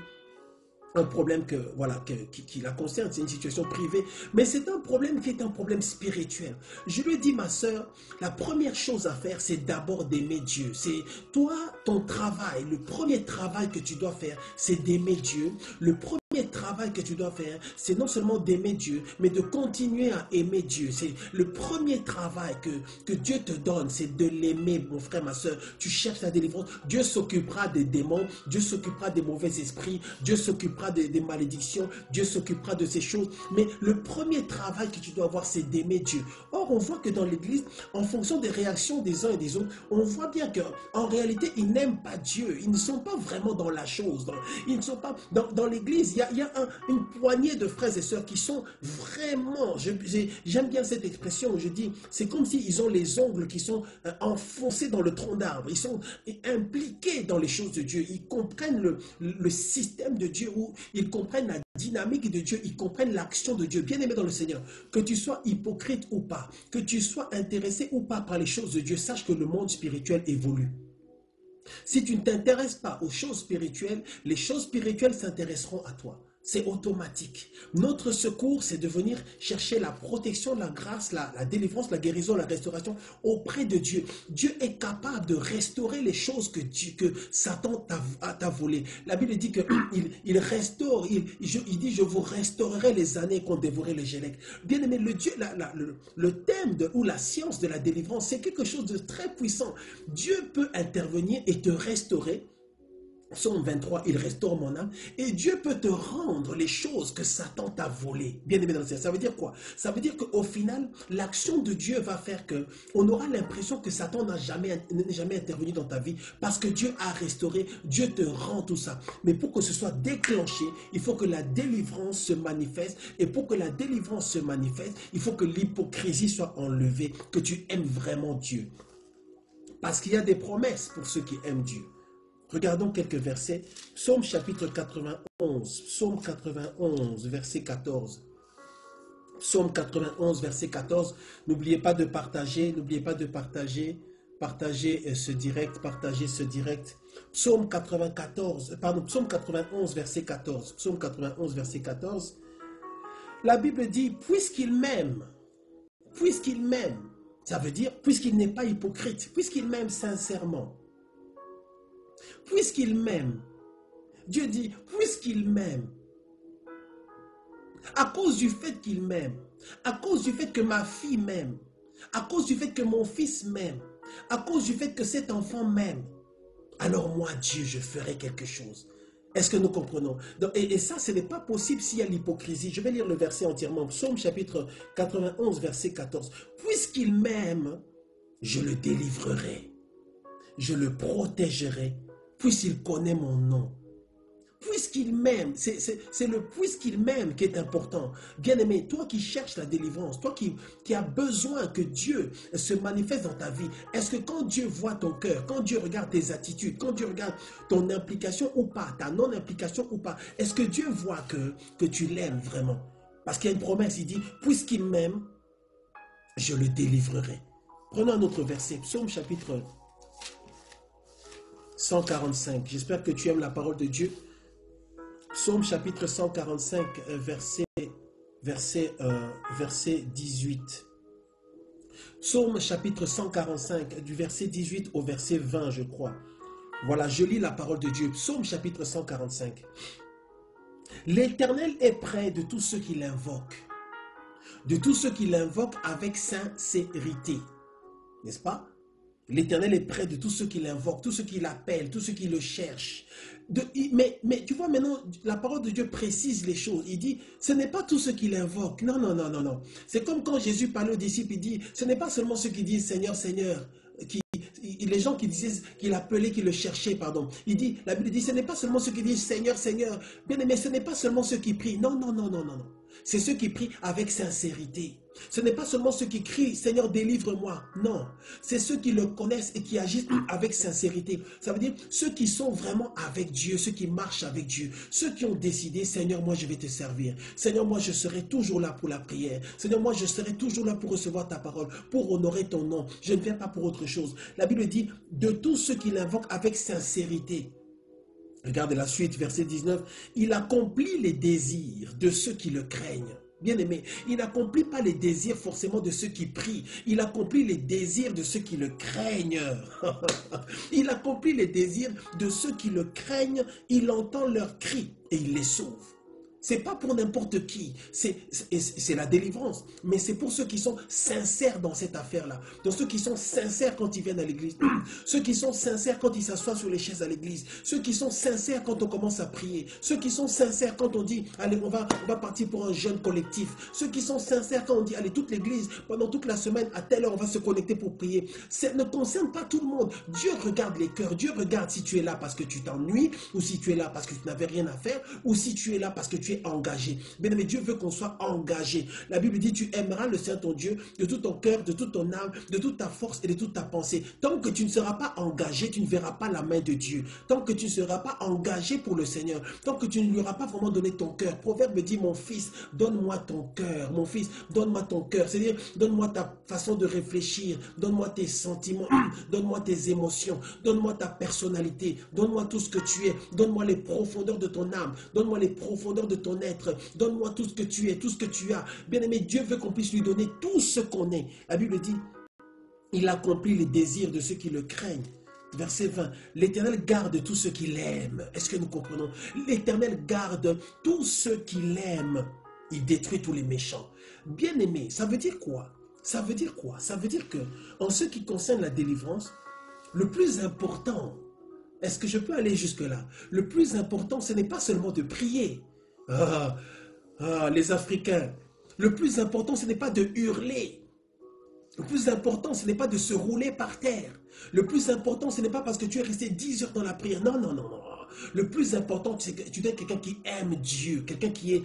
S1: Un problème qui la concerne, c'est une situation privée, mais c'est un problème qui est un problème spirituel. Je lui ai dit, ma sœur, la première chose à faire, c'est d'abord d'aimer Dieu. C'est toi, ton travail, le premier travail que tu dois faire, c'est d'aimer Dieu. Le premier travail que tu dois faire, c'est non seulement d'aimer Dieu, mais de continuer à aimer Dieu. C'est le premier travail que Dieu te donne, c'est de l'aimer, mon frère, ma soeur. Tu cherches la délivrance. Dieu s'occupera des démons, Dieu s'occupera des mauvais esprits, Dieu s'occupera des malédictions, Dieu s'occupera de ces choses. Mais le premier travail que tu dois avoir, c'est d'aimer Dieu. Or, on voit que dans l'église, en fonction des réactions des uns et des autres, on voit bien qu'en réalité, ils n'aiment pas Dieu. Ils ne sont pas vraiment dans la chose. Ils ne sont pas dans l'église. Il y a une poignée de frères et sœurs qui sont vraiment, j'aime bien cette expression où je dis, c'est comme s'ils ont les ongles qui sont enfoncés dans le tronc d'arbre. Ils sont impliqués dans les choses de Dieu. Ils comprennent le système de Dieu, ou ils comprennent la dynamique de Dieu, ils comprennent l'action de Dieu. Bien-aimé dans le Seigneur, que tu sois hypocrite ou pas, que tu sois intéressé ou pas par les choses de Dieu, sache que le monde spirituel évolue. Si tu ne t'intéresses pas aux choses spirituelles, les choses spirituelles s'intéresseront à toi. C'est automatique. Notre secours, c'est de venir chercher la protection, la grâce, la délivrance, la guérison, la restauration auprès de Dieu. Dieu est capable de restaurer les choses que Satan t'a volées. La Bible dit qu'il restaure, il dit, je vous restaurerai les années qu'ont dévoré les gélecs. Bien aimé, le thème ou la science de la délivrance, c'est quelque chose de très puissant. Dieu peut intervenir et te restaurer. Psaume 23, il restaure mon âme. Et Dieu peut te rendre les choses que Satan t'a volées. Bien aimé dans le Seigneur. Ça veut dire quoi? Ça veut dire qu'au final, l'action de Dieu va faire qu'on aura l'impression que Satan n'est jamais intervenu dans ta vie. Parce que Dieu a restauré, Dieu te rend tout ça. Mais pour que ce soit déclenché, il faut que la délivrance se manifeste. Et pour que la délivrance se manifeste, il faut que l'hypocrisie soit enlevée, que tu aimes vraiment Dieu. Parce qu'il y a des promesses pour ceux qui aiment Dieu. Regardons quelques versets. Psaume chapitre 91. Psaume 91, verset 14. Psaume 91, verset 14. N'oubliez pas de partager. N'oubliez pas de partager. Partagez ce direct. Partagez ce direct. Psaume 91, verset 14. Psaume 91, verset 14. La Bible dit, puisqu'il m'aime, Ça veut dire, puisqu'il n'est pas hypocrite, puisqu'il m'aime sincèrement, puisqu'il m'aime, Dieu dit, puisqu'il m'aime, à cause du fait qu'il m'aime, à cause du fait que ma fille m'aime, à cause du fait que mon fils m'aime, à cause du fait que cet enfant m'aime, alors moi, Dieu, je ferai quelque chose. Est-ce que nous comprenons? Donc, et ça, ce n'est pas possible s'il y a l'hypocrisie. Je vais lire le verset entièrement. Psaume chapitre 91, verset 14. Puisqu'il m'aime, je le délivrerai. Je le protégerai, puisqu'il connaît mon nom. Puisqu'il m'aime, c'est le puisqu'il m'aime qui est important. Bien-aimé, toi qui cherches la délivrance, toi qui as besoin que Dieu se manifeste dans ta vie, est-ce que quand Dieu voit ton cœur, quand Dieu regarde tes attitudes, quand Dieu regarde ton implication ou pas, ta non-implication ou pas, est-ce que Dieu voit que tu l'aimes vraiment? Parce qu'il y a une promesse, il dit, puisqu'il m'aime, je le délivrerai. Prenons un autre verset, Psaume chapitre 145. J'espère que tu aimes la parole de Dieu. Psaume chapitre 145, verset 18. Psaume chapitre 145, du verset 18 au verset 20, je crois. Voilà, je lis la parole de Dieu. Psaume chapitre 145. L'Éternel est près de tous ceux qui l'invoquent. De tous ceux qui l'invoquent avec sincérité. N'est-ce pas? L'Éternel est près de tous ceux qui l'invoquent, tous ceux qui l'appellent, tous ceux qui le cherchent. Mais tu vois maintenant, la parole de Dieu précise les choses. Il dit, ce n'est pas tous ceux qui l'invoquent. Non, non, non, non, non. C'est comme quand Jésus parlait aux disciples, il dit, ce n'est pas seulement ceux qui disent Seigneur, Seigneur, les gens qui disaient, qui l'appelaient, qui le cherchaient, pardon. Il dit, la Bible dit, ce n'est pas seulement ceux qui disent Seigneur, Seigneur. Bien aimé, ce n'est pas seulement ceux qui prient. Non, non, non, non, non, non. C'est ceux qui prient avec sincérité. Ce n'est pas seulement ceux qui crient, Seigneur, délivre-moi. Non, c'est ceux qui le connaissent et qui agissent avec sincérité. Ça veut dire ceux qui sont vraiment avec Dieu, ceux qui marchent avec Dieu, ceux qui ont décidé, Seigneur, moi je vais te servir. Seigneur, moi je serai toujours là pour la prière. Seigneur, moi je serai toujours là pour recevoir ta parole, pour honorer ton nom. Je ne viens pas pour autre chose. La Bible dit, de tous ceux qui l'invoquent avec sincérité. Regardez la suite, verset 19. Il accomplit les désirs de ceux qui le craignent. Bien-aimé, il n'accomplit pas les désirs forcément de ceux qui prient. Il accomplit les désirs de ceux qui le craignent. Il accomplit les désirs de ceux qui le craignent. Il entend leurs cris et il les sauve. Ce n'est pas pour n'importe qui, c'est la délivrance, mais c'est pour ceux qui sont sincères dans cette affaire-là. Donc ceux qui sont sincères quand ils viennent à l'église, ceux qui sont sincères quand ils s'assoient sur les chaises à l'église, ceux qui sont sincères quand on commence à prier, ceux qui sont sincères quand on dit, allez, on va partir pour un jeûne collectif, ceux qui sont sincères quand on dit, allez, toute l'église, pendant toute la semaine, à telle heure, on va se connecter pour prier. Ça ne concerne pas tout le monde. Dieu regarde les cœurs, Dieu regarde si tu es là parce que tu t'ennuies, ou si tu es là parce que tu n'avais rien à faire, ou si tu es là parce que tu es engagé. Bien aimé, Dieu veut qu'on soit engagé. La Bible dit, tu aimeras le Seigneur ton Dieu de tout ton cœur, de toute ton âme, de toute ta force et de toute ta pensée. Tant que tu ne seras pas engagé, tu ne verras pas la main de Dieu. Tant que tu ne seras pas engagé pour le Seigneur, tant que tu ne lui auras pas vraiment donné ton cœur. Proverbe dit, mon fils, donne-moi ton cœur. Mon fils, donne-moi ton cœur. C'est-à-dire, donne-moi ta façon de réfléchir, donne-moi tes sentiments, donne-moi tes émotions, donne-moi ta personnalité, donne-moi tout ce que tu es, donne-moi les profondeurs de ton âme, donne-moi les profondeurs de ton être, donne-moi tout ce que tu es, tout ce que tu as. Bien-aimé, Dieu veut qu'on puisse lui donner tout ce qu'on est. La Bible dit, il accomplit les désirs de ceux qui le craignent. Verset 20, l'Éternel garde tous ceux qui l'aiment. Est-ce que nous comprenons? L'Éternel garde tous ceux qui l'aiment. Il détruit tous les méchants. Bien-aimé, ça veut dire quoi? Ça veut dire quoi? Ça veut dire que, en ce qui concerne la délivrance, le plus important, est-ce que je peux aller jusque-là? Le plus important, ce n'est pas seulement de prier. Les Africains, le plus important, ce n'est pas de hurler. Le plus important, ce n'est pas de se rouler par terre. Le plus important, ce n'est pas parce que tu es resté 10 heures dans la prière. Non, non, non, non. Le plus important, c'est que tu dois être quelqu'un qui aime Dieu, quelqu'un qui est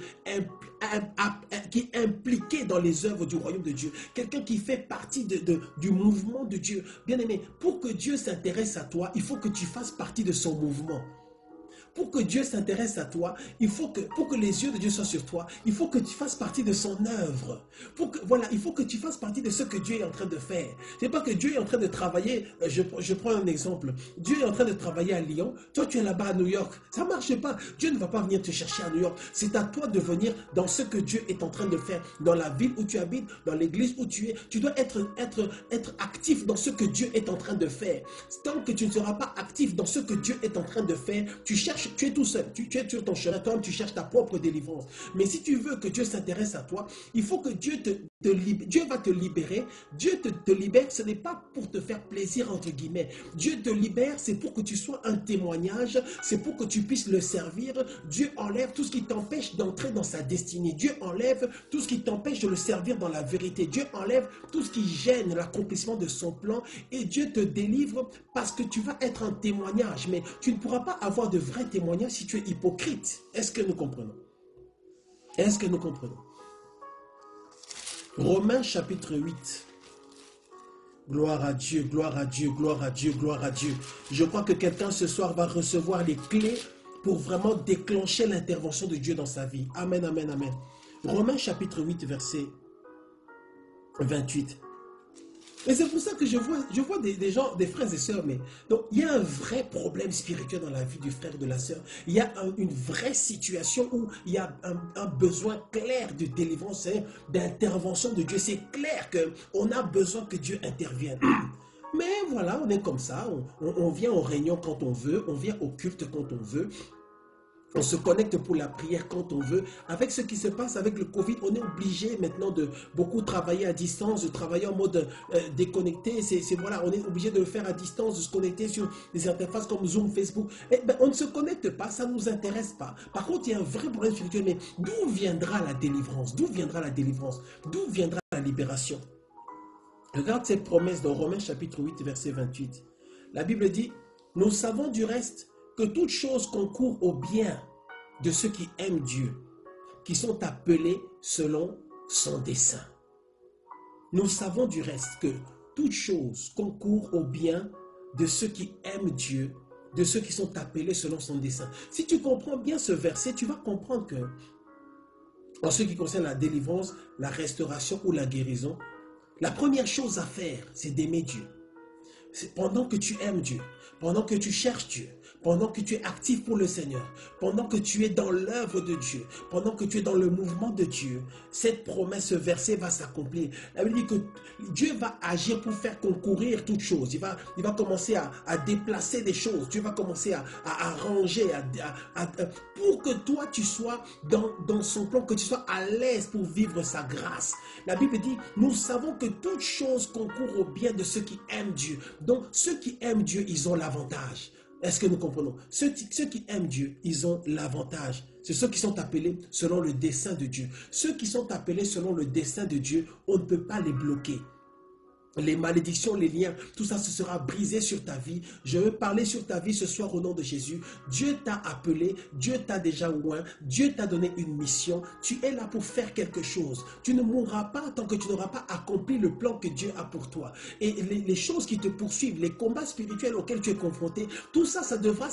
S1: impliqué dans les œuvres du royaume de Dieu, quelqu'un qui fait partie du mouvement de Dieu. Bien aimé, pour que Dieu s'intéresse à toi, il faut que tu fasses partie de son mouvement. Pour que Dieu s'intéresse à toi, il faut que, pour que les yeux de Dieu soient sur toi, il faut que tu fasses partie de son œuvre. Voilà, il faut que tu fasses partie de ce que Dieu est en train de faire. Ce n'est pas que Dieu est en train de travailler, je prends un exemple. Dieu est en train de travailler à Lyon, toi tu es là-bas à New York. Ça ne marche pas. Dieu ne va pas venir te chercher à New York. C'est à toi de venir dans ce que Dieu est en train de faire, dans la ville où tu habites, dans l'église où tu es. Tu dois être actif dans ce que Dieu est en train de faire. Tant que tu ne seras pas actif dans ce que Dieu est en train de faire, tu es tout seul, tu es sur ton chemin, toi-même tu cherches ta propre délivrance. Mais si tu veux que Dieu s'intéresse à toi, il faut que Dieu Dieu va te libérer. Dieu te libère, ce n'est pas pour te faire plaisir entre guillemets. Dieu te libère, c'est pour que tu sois un témoignage, c'est pour que tu puisses le servir. Dieu enlève tout ce qui t'empêche d'entrer dans sa destinée. Dieu enlève tout ce qui t'empêche de le servir dans la vérité. Dieu enlève tout ce qui gêne l'accomplissement de son plan et Dieu te délivre parce que tu vas être un témoignage. Mais tu ne pourras pas avoir de vrai témoignage si tu es hypocrite. Est-ce que nous comprenons? Est-ce que nous comprenons? Romains chapitre 8. Gloire à Dieu, gloire à Dieu, gloire à Dieu, gloire à Dieu. Je crois que quelqu'un ce soir va recevoir les clés pour vraiment déclencher l'intervention de Dieu dans sa vie. Amen, amen, amen. Romains chapitre 8, verset 28. Et c'est pour ça que je vois des gens, des frères et sœurs, mais donc il y a un vrai problème spirituel dans la vie du frère et de la sœur. Il y a une vraie situation où il y a un besoin clair de délivrance, d'intervention de Dieu. C'est clair qu'on a besoin que Dieu intervienne. Mais voilà, on est comme ça, on vient aux réunions quand on veut, on vient au culte quand on veut. On se connecte pour la prière quand on veut. Avec ce qui se passe avec le Covid, on est obligé maintenant de beaucoup travailler à distance, de travailler en mode déconnecté. Voilà, on est obligé de le faire à distance, de se connecter sur des interfaces comme Zoom, Facebook. On ne se connecte pas, ça ne nous intéresse pas. Par contre, il y a un vrai problème spirituel. Mais d'où viendra la délivrance? D'où viendra la délivrance? D'où viendra la libération? Regarde cette promesse dans Romains chapitre 8, verset 28. La Bible dit, « Nous savons du reste que toute chose concourt au bien de ceux qui aiment Dieu, qui sont appelés selon son dessein. » Nous savons du reste que toute chose concourt au bien de ceux qui aiment Dieu, de ceux qui sont appelés selon son dessein. Si tu comprends bien ce verset, tu vas comprendre que, en ce qui concerne la délivrance, la restauration ou la guérison, la première chose à faire, c'est d'aimer Dieu. Pendant que tu aimes Dieu, pendant que tu cherches Dieu, pendant que tu es actif pour le Seigneur, pendant que tu es dans l'œuvre de Dieu, pendant que tu es dans le mouvement de Dieu, cette promesse, ce verset va s'accomplir. La Bible dit que Dieu va agir pour faire concourir toutes choses. Il va commencer à déplacer des choses. Dieu va commencer à arranger, pour que toi tu sois dans son plan, que tu sois à l'aise pour vivre sa grâce. La Bible dit, nous savons que toute chose concourt au bien de ceux qui aiment Dieu. Donc ceux qui aiment Dieu, ils ont l'avantage. Est-ce que nous comprenons? Ceux qui aiment Dieu, ils ont l'avantage. C'est ceux qui sont appelés selon le dessein de Dieu. Ceux qui sont appelés selon le dessein de Dieu, on ne peut pas les bloquer. Les malédictions, les liens, tout ça, ce sera brisé sur ta vie. Je veux parler sur ta vie ce soir au nom de Jésus. Dieu t'a appelé, Dieu t'a déjà oint, Dieu t'a donné une mission. Tu es là pour faire quelque chose. Tu ne mourras pas tant que tu n'auras pas accompli le plan que Dieu a pour toi. Et les choses qui te poursuivent, les combats spirituels auxquels tu es confronté, tout ça, ça devra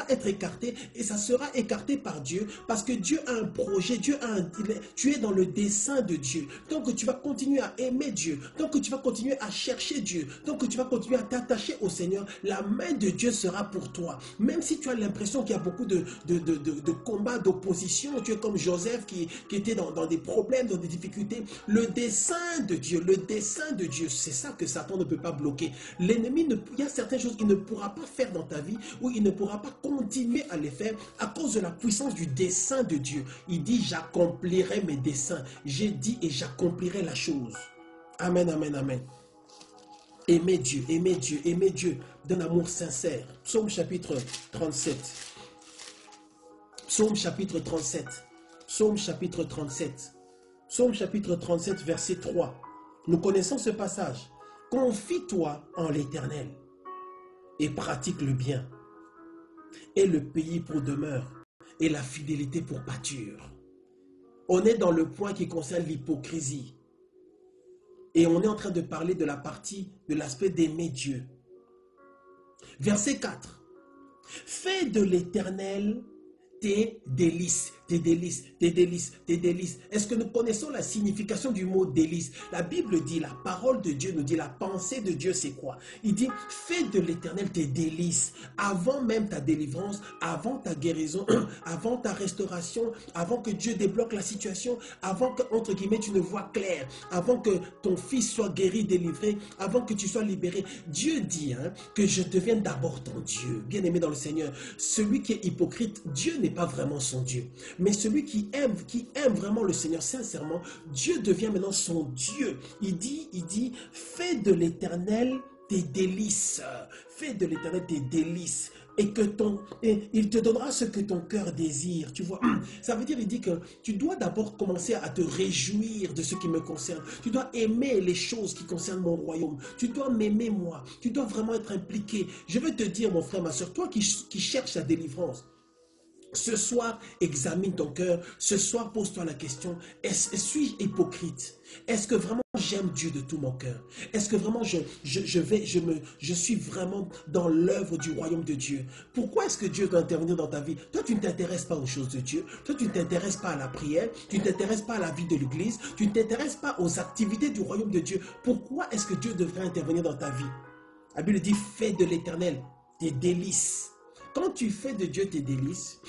S1: être écarté et ça sera écarté par Dieu parce que Dieu a un projet, tu es dans le dessein de Dieu. Donc tu vas continuer à aimer Dieu, donc tu vas continuer à chercher Dieu, donc tu vas continuer à t'attacher au Seigneur, la main de Dieu sera pour toi. Même si tu as l'impression qu'il y a beaucoup de combats, d'opposition, tu es comme Joseph qui était dans des problèmes, dans des difficultés, le dessein de Dieu, c'est ça que Satan ne peut pas bloquer. L'ennemi, il y a certaines choses qu'il ne pourra pas faire dans ta vie, ou il ne pourra pas continuer à les faire à cause de la puissance du dessein de Dieu. Il dit, j'accomplirai mes desseins. J'ai dit et j'accomplirai la chose. Amen, amen, amen. Aimez Dieu, aimez Dieu, aimez Dieu d'un amour sincère. Psaume chapitre 37. Psaume chapitre 37. Psaume chapitre 37. Psaume chapitre 37, verset 3. Nous connaissons ce passage. Confie-toi en l'Éternel et pratique le bien. Et le pays pour demeure et la fidélité pour pâture. On est dans le point qui concerne l'hypocrisie. Et on est en train de parler de la partie, de l'aspect d'aimer Dieu. Verset 4. Fais de l'Éternel tes délices, tes délices, tes délices, tes délices. Est-ce que nous connaissons la signification du mot délice? La Bible dit, la parole de Dieu nous dit, la pensée de Dieu c'est quoi? Il dit, fais de l'Éternel tes délices, avant même ta délivrance, avant ta guérison, avant ta restauration, avant que Dieu débloque la situation, avant que, entre guillemets, tu ne vois clair, avant que ton fils soit guéri, délivré, avant que tu sois libéré. Dieu dit que je devienne d'abord ton Dieu. Bien-aimé dans le Seigneur, celui qui est hypocrite, Dieu n'est pas vraiment son Dieu. Mais celui qui aime vraiment le Seigneur sincèrement, Dieu devient maintenant son Dieu. Il dit, fais de l'Éternel tes délices. Fais de l'Éternel tes délices. Et il te donnera ce que ton cœur désire. Tu vois, ça veut dire, il dit que tu dois d'abord commencer à te réjouir de ce qui me concerne. Tu dois aimer les choses qui concernent mon royaume. Tu dois m'aimer moi. Tu dois vraiment être impliqué. Je veux te dire, mon frère, ma soeur, toi qui cherches la délivrance, ce soir, examine ton cœur. Ce soir, pose-toi la question, suis-je hypocrite? Est-ce que vraiment j'aime Dieu de tout mon cœur? Est-ce que vraiment je suis vraiment dans l'œuvre du royaume de Dieu? Pourquoi est-ce que Dieu doit intervenir dans ta vie? Toi, tu ne t'intéresses pas aux choses de Dieu. Toi, tu ne t'intéresses pas à la prière. Tu ne t'intéresses pas à la vie de l'Église. Tu ne t'intéresses pas aux activités du royaume de Dieu. Pourquoi est-ce que Dieu devrait intervenir dans ta vie? La Bible dit, fais de l'Éternel tes délices. Quand tu fais de Dieu tes délices,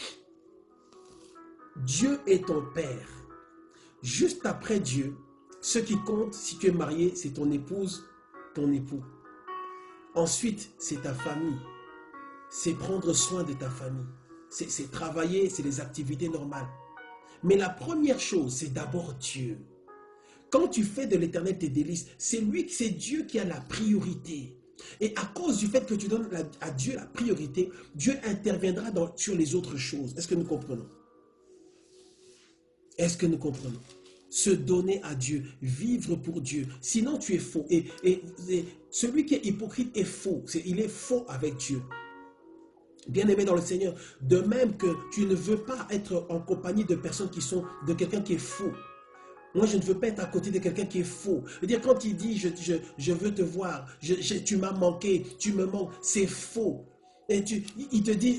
S1: Dieu est ton Père. Juste après Dieu, ce qui compte, si tu es marié, c'est ton épouse, ton époux. Ensuite, c'est ta famille. C'est prendre soin de ta famille. C'est travailler, c'est les activités normales. Mais la première chose, c'est d'abord Dieu. Quand tu fais de l'Éternel tes délices, c'est Dieu qui a la priorité. Et à cause du fait que tu donnes à Dieu la priorité, Dieu interviendra sur les autres choses. Est-ce que nous comprenons? Est-ce que nous comprenons? Se donner à Dieu, vivre pour Dieu. Sinon, tu es faux. Et celui qui est hypocrite est faux. Il est faux avec Dieu. Bien-aimé dans le Seigneur, de même que tu ne veux pas être en compagnie de personnes de quelqu'un qui est faux. Moi, je ne veux pas être à côté de quelqu'un qui est faux. C'est-à-dire, quand il dit, je veux te voir, tu m'as manqué, tu me manques, c'est faux. Et il te dit,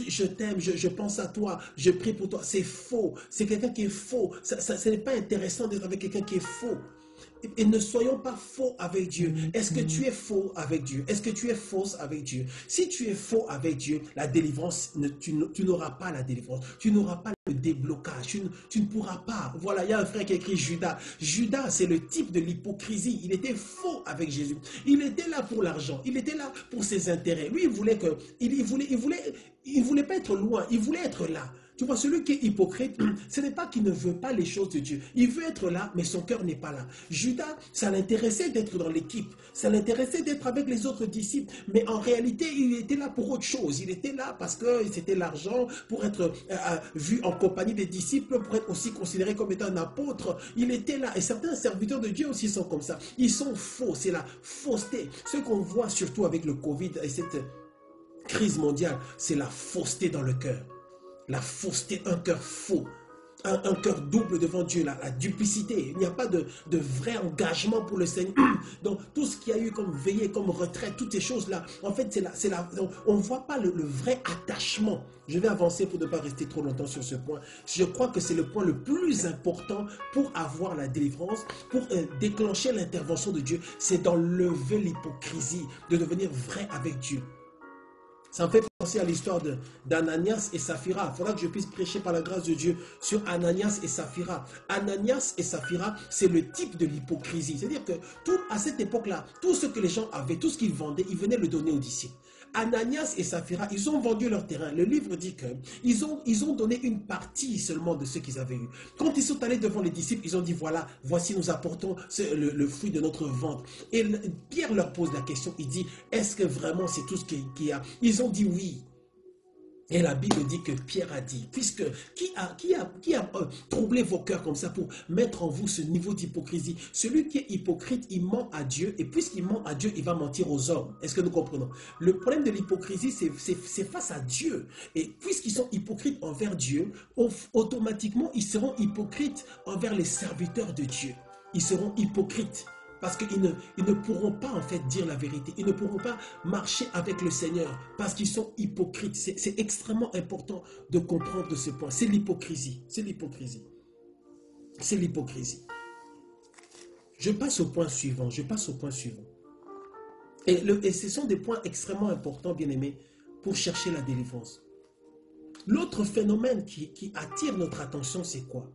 S1: je t'aime, je pense à toi, je prie pour toi. C'est faux. C'est quelqu'un qui est faux. Ce n'est pas intéressant d'être avec quelqu'un qui est faux. Et ne soyons pas faux avec Dieu. Est-ce que tu es faux avec Dieu? Est-ce que tu es fausse avec Dieu? Si tu es faux avec Dieu, la délivrance, tu n'auras pas la délivrance. Tu n'auras pas le déblocage. Tu ne pourras pas. Voilà, il y a un frère qui a écrit Judas. Judas, c'est le type de l'hypocrisie. Il était faux avec Jésus. Il était là pour l'argent. Il était là pour ses intérêts. Lui, il voulait pas être loin. Il voulait être là. Tu vois, celui qui est hypocrite, ce n'est pas qu'il ne veut pas les choses de Dieu. Il veut être là, mais son cœur n'est pas là. Judas, ça l'intéressait d'être dans l'équipe. Ça l'intéressait d'être avec les autres disciples. Mais en réalité, il était là pour autre chose. Il était là parce que c'était l'argent, pour être vu en compagnie des disciples, pour être aussi considéré comme étant un apôtre. Il était là. Et certains serviteurs de Dieu aussi sont comme ça. Ils sont faux. C'est la fausseté. Ce qu'on voit surtout avec le Covid et cette crise mondiale, c'est la fausseté dans le cœur. La fausseté, un cœur faux, un cœur double devant Dieu, la duplicité. Il n'y a pas de vrai engagement pour le Seigneur. Donc tout ce qu'il y a eu comme veillée, comme retraite, toutes ces choses-là, en fait, on ne voit pas le vrai attachement. Je vais avancer pour ne pas rester trop longtemps sur ce point. Je crois que c'est le point le plus important pour avoir la délivrance, pour déclencher l'intervention de Dieu. C'est d'enlever l'hypocrisie, de devenir vrai avec Dieu. Ça me fait penser à l'histoire d'Ananias et Saphira. Il faudra que je puisse prêcher par la grâce de Dieu sur Ananias et Saphira. Ananias et Saphira, c'est le type de l'hypocrisie. C'est-à-dire que à cette époque-là, tout ce que les gens avaient, tout ce qu'ils vendaient, ils venaient le donner aux disciples. Ananias et Saphira, ils ont vendu leur terrain. Le livre dit qu'ils ont donné une partie seulement de ce qu'ils avaient eu. Quand ils sont allés devant les disciples, ils ont dit, voilà, voici nous apportons le fruit de notre vente. Et Pierre leur pose la question, il dit, est-ce que vraiment c'est tout ce qu'il y a? Ils ont dit oui. Et la Bible dit que Pierre a dit, puisque qui a troublé vos cœurs comme ça pour mettre en vous ce niveau d'hypocrisie? Celui qui est hypocrite, il ment à Dieu, et puisqu'il ment à Dieu, il va mentir aux hommes. Est-ce que nous comprenons? Le problème de l'hypocrisie, c'est face à Dieu. Et puisqu'ils sont hypocrites envers Dieu, automatiquement, ils seront hypocrites envers les serviteurs de Dieu. Ils seront hypocrites. Parce ils ne pourront pas en fait dire la vérité. Ils ne pourront pas marcher avec le Seigneur parce qu'ils sont hypocrites. C'est extrêmement important de comprendre ce point. C'est l'hypocrisie. C'est l'hypocrisie. C'est l'hypocrisie. Je passe au point suivant. Et ce sont des points extrêmement importants, bien-aimés, pour chercher la délivrance. L'autre phénomène qui attire notre attention, c'est quoi?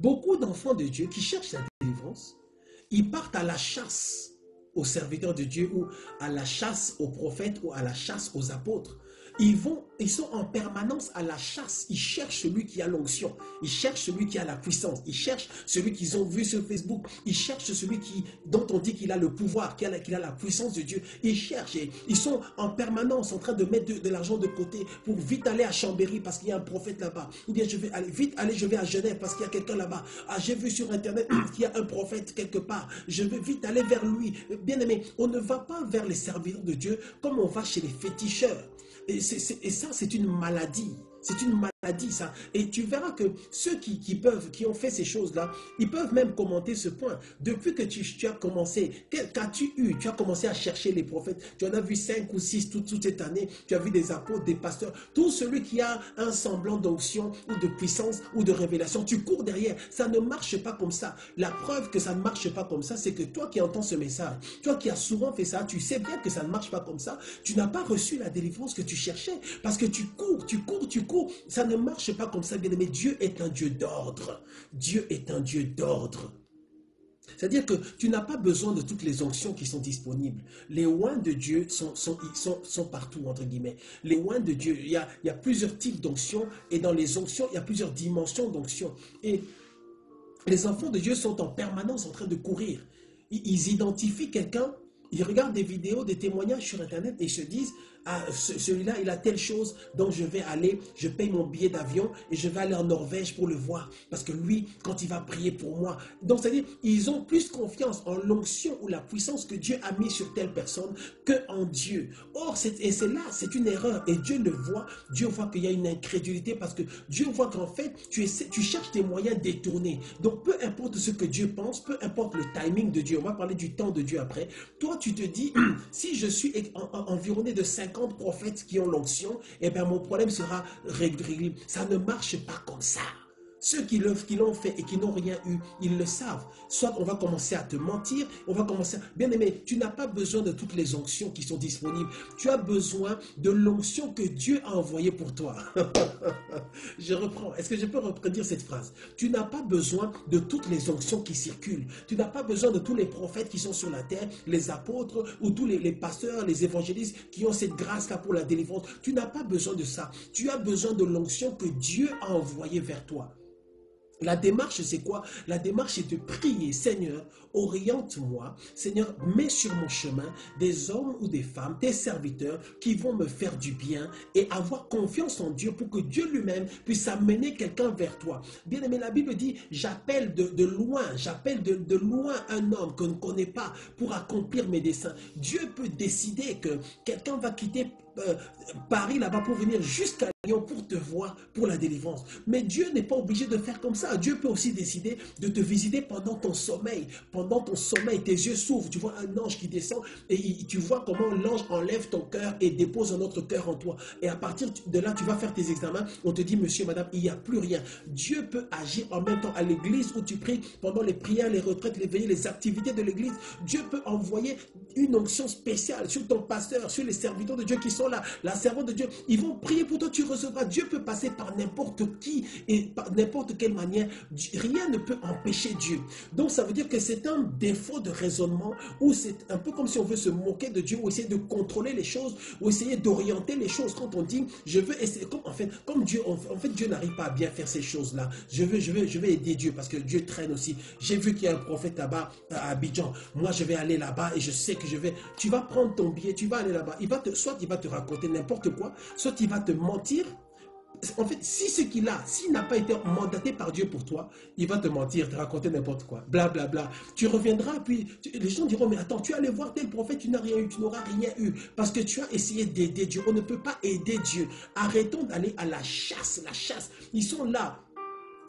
S1: Beaucoup d'enfants de Dieu qui cherchent la délivrance, ils partent à la chasse aux serviteurs de Dieu ou à la chasse aux prophètes ou à la chasse aux apôtres. Ils sont en permanence à la chasse. Ils cherchent celui qui a l'onction. Ils cherchent celui qui a la puissance. Ils cherchent celui qu'ils ont vu sur Facebook. Ils cherchent celui dont on dit qu'il a le pouvoir, qu'il a la puissance de Dieu. Ils cherchent. Ils sont en permanence en train de mettre de l'argent de côté pour vite aller à Chambéry parce qu'il y a un prophète là-bas. Ou bien je vais à Genève parce qu'il y a quelqu'un là-bas. Ah, j'ai vu sur Internet qu'il y a un prophète quelque part. Je vais vite aller vers lui. Bien aimé, on ne va pas vers les serviteurs de Dieu comme on va chez les féticheurs. Et ça, c'est une maladie. C'est une maladie, ça. Et tu verras que ceux qui ont fait ces choses-là, ils peuvent même commenter ce point. Depuis que tu as commencé, qu'as-tu eu? Tu as commencé à chercher les prophètes. Tu en as vu 5 ou 6 toute cette année. Tu as vu des apôtres, des pasteurs. Tout celui qui a un semblant d'onction ou de puissance ou de révélation, tu cours derrière. Ça ne marche pas comme ça. La preuve que ça ne marche pas comme ça, c'est que toi qui entends ce message, toi qui as souvent fait ça, tu sais bien que ça ne marche pas comme ça. Tu n'as pas reçu la délivrance que tu cherchais parce que tu cours. Ça ne marche pas comme ça, bien aimé. Dieu est un Dieu d'ordre. Dieu est un Dieu d'ordre. C'est-à-dire que tu n'as pas besoin de toutes les onctions qui sont disponibles. Les oints de Dieu sont partout, entre guillemets. Les oints de Dieu, il y a plusieurs types d'onctions et dans les onctions, il y a plusieurs dimensions d'onctions. Et les enfants de Dieu sont en permanence en train de courir. Ils identifient quelqu'un, ils regardent des vidéos, des témoignages sur Internet et ils se disent ah, celui-là, il a telle chose, donc je vais aller, je paye mon billet d'avion et je vais aller en Norvège pour le voir. Parce que lui, quand il va prier pour moi. Donc, c'est-à-dire, ils ont plus confiance en l'onction ou la puissance que Dieu a mis sur telle personne qu'en Dieu. Or, c'est là, c'est une erreur. Et Dieu le voit. Dieu voit qu'il y a une incrédulité parce que Dieu voit qu'en fait, tu cherches des moyens détournés. Donc, peu importe ce que Dieu pense, peu importe le timing de Dieu, on va parler du temps de Dieu après. Toi, tu te dis, si je suis environné de 50 prophètes qui ont l'onction, eh bien mon problème sera réglé. Ça ne marche pas comme ça. Ceux qui l'ont fait et qui n'ont rien eu, ils le savent. Soit on va commencer à te mentir, on va commencer à... Bien aimé, tu n'as pas besoin de toutes les onctions qui sont disponibles. Tu as besoin de l'onction que Dieu a envoyée pour toi. Je reprends. Est-ce que je peux reprendre cette phrase? Tu n'as pas besoin de toutes les onctions qui circulent. Tu n'as pas besoin de tous les prophètes qui sont sur la terre, les apôtres ou tous les pasteurs, les évangélistes qui ont cette grâce-là pour la délivrance. Tu n'as pas besoin de ça. Tu as besoin de l'onction que Dieu a envoyée vers toi. La démarche, c'est quoi? La démarche est de prier, Seigneur, oriente-moi, Seigneur, mets sur mon chemin des hommes ou des femmes, tes serviteurs, qui vont me faire du bien et avoir confiance en Dieu pour que Dieu lui-même puisse amener quelqu'un vers toi. Bien aimé, la Bible dit, j'appelle de loin un homme que je ne connais pas pour accomplir mes desseins. Dieu peut décider que quelqu'un va quitter Paris là-bas pour venir jusqu'à Lyon pour te voir pour la délivrance. Mais Dieu n'est pas obligé de faire comme ça. Dieu peut aussi décider de te visiter pendant ton sommeil. Pendant ton sommeil, tes yeux s'ouvrent, tu vois un ange qui descend et tu vois comment l'ange enlève ton cœur et dépose un autre cœur en toi. Et à partir de là, tu vas faire tes examens. On te dit, monsieur, madame, il n'y a plus rien. Dieu peut agir en même temps à l'église où tu pries pendant les prières, les retraites, les veillées, les activités de l'église. Dieu peut envoyer une onction spéciale sur ton pasteur, sur les serviteurs de Dieu qui sont là, la servante de Dieu. Ils vont prier pour toi, tu recevras. Dieu peut passer par n'importe qui et par n'importe quelle manière. Rien ne peut empêcher Dieu. Donc ça veut dire que c'est un défaut de raisonnement ou c'est un peu comme si on veut se moquer de Dieu ou essayer de contrôler les choses ou essayer d'orienter les choses. Quand on dit je veux essayer, comme Dieu, en fait Dieu n'arrive pas à bien faire ces choses-là. Je vais aider Dieu parce que Dieu traîne aussi. J'ai vu qu'il y a un prophète là-bas à Abidjan. Moi je vais aller là-bas et je sais que tu vas prendre ton billet, tu vas aller là-bas. Soit il va te raconter n'importe quoi, soit il va te mentir. En fait, si ce qu'il a, s'il n'a pas été mandaté par Dieu pour toi, il va te mentir, te raconter n'importe quoi, blablabla. Bla, bla. Tu reviendras, puis les gens diront, mais attends, tu es allé voir tel prophète, tu n'as rien eu, tu n'auras rien eu, parce que tu as essayé d'aider Dieu. On ne peut pas aider Dieu. Arrêtons d'aller à la chasse, Ils sont là,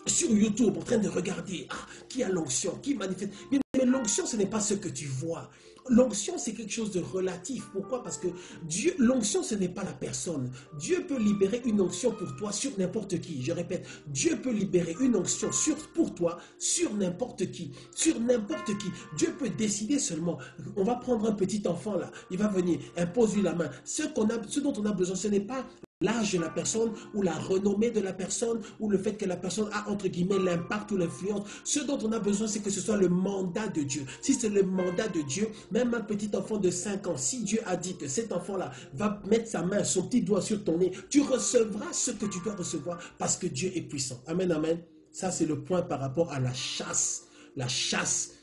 S1: sur YouTube, en train de regarder, qui a l'onction, qui manifeste. Mais Mais l'onction, ce n'est pas ce que tu vois. L'onction, c'est quelque chose de relatif. Pourquoi? Parce que Dieu, l'onction, ce n'est pas la personne. Dieu peut libérer une onction pour toi sur n'importe qui. Je répète, Dieu peut libérer une onction pour toi sur n'importe qui. Sur n'importe qui. Dieu peut décider seulement. On va prendre un petit enfant là. Il va venir, impose-lui la main. Ce dont on a besoin, ce n'est pas l'âge de la personne ou la renommée de la personne ou le fait que la personne a entre guillemets l'impact ou l'influence. Ce dont on a besoin, c'est que ce soit le mandat de Dieu. Si c'est le mandat de Dieu, même un petit enfant de 5 ans, si Dieu a dit que cet enfant-là va mettre sa main, son petit doigt sur ton nez, tu recevras ce que tu dois recevoir parce que Dieu est puissant. Amen, amen. Ça, c'est le point par rapport à la chasse. La chasse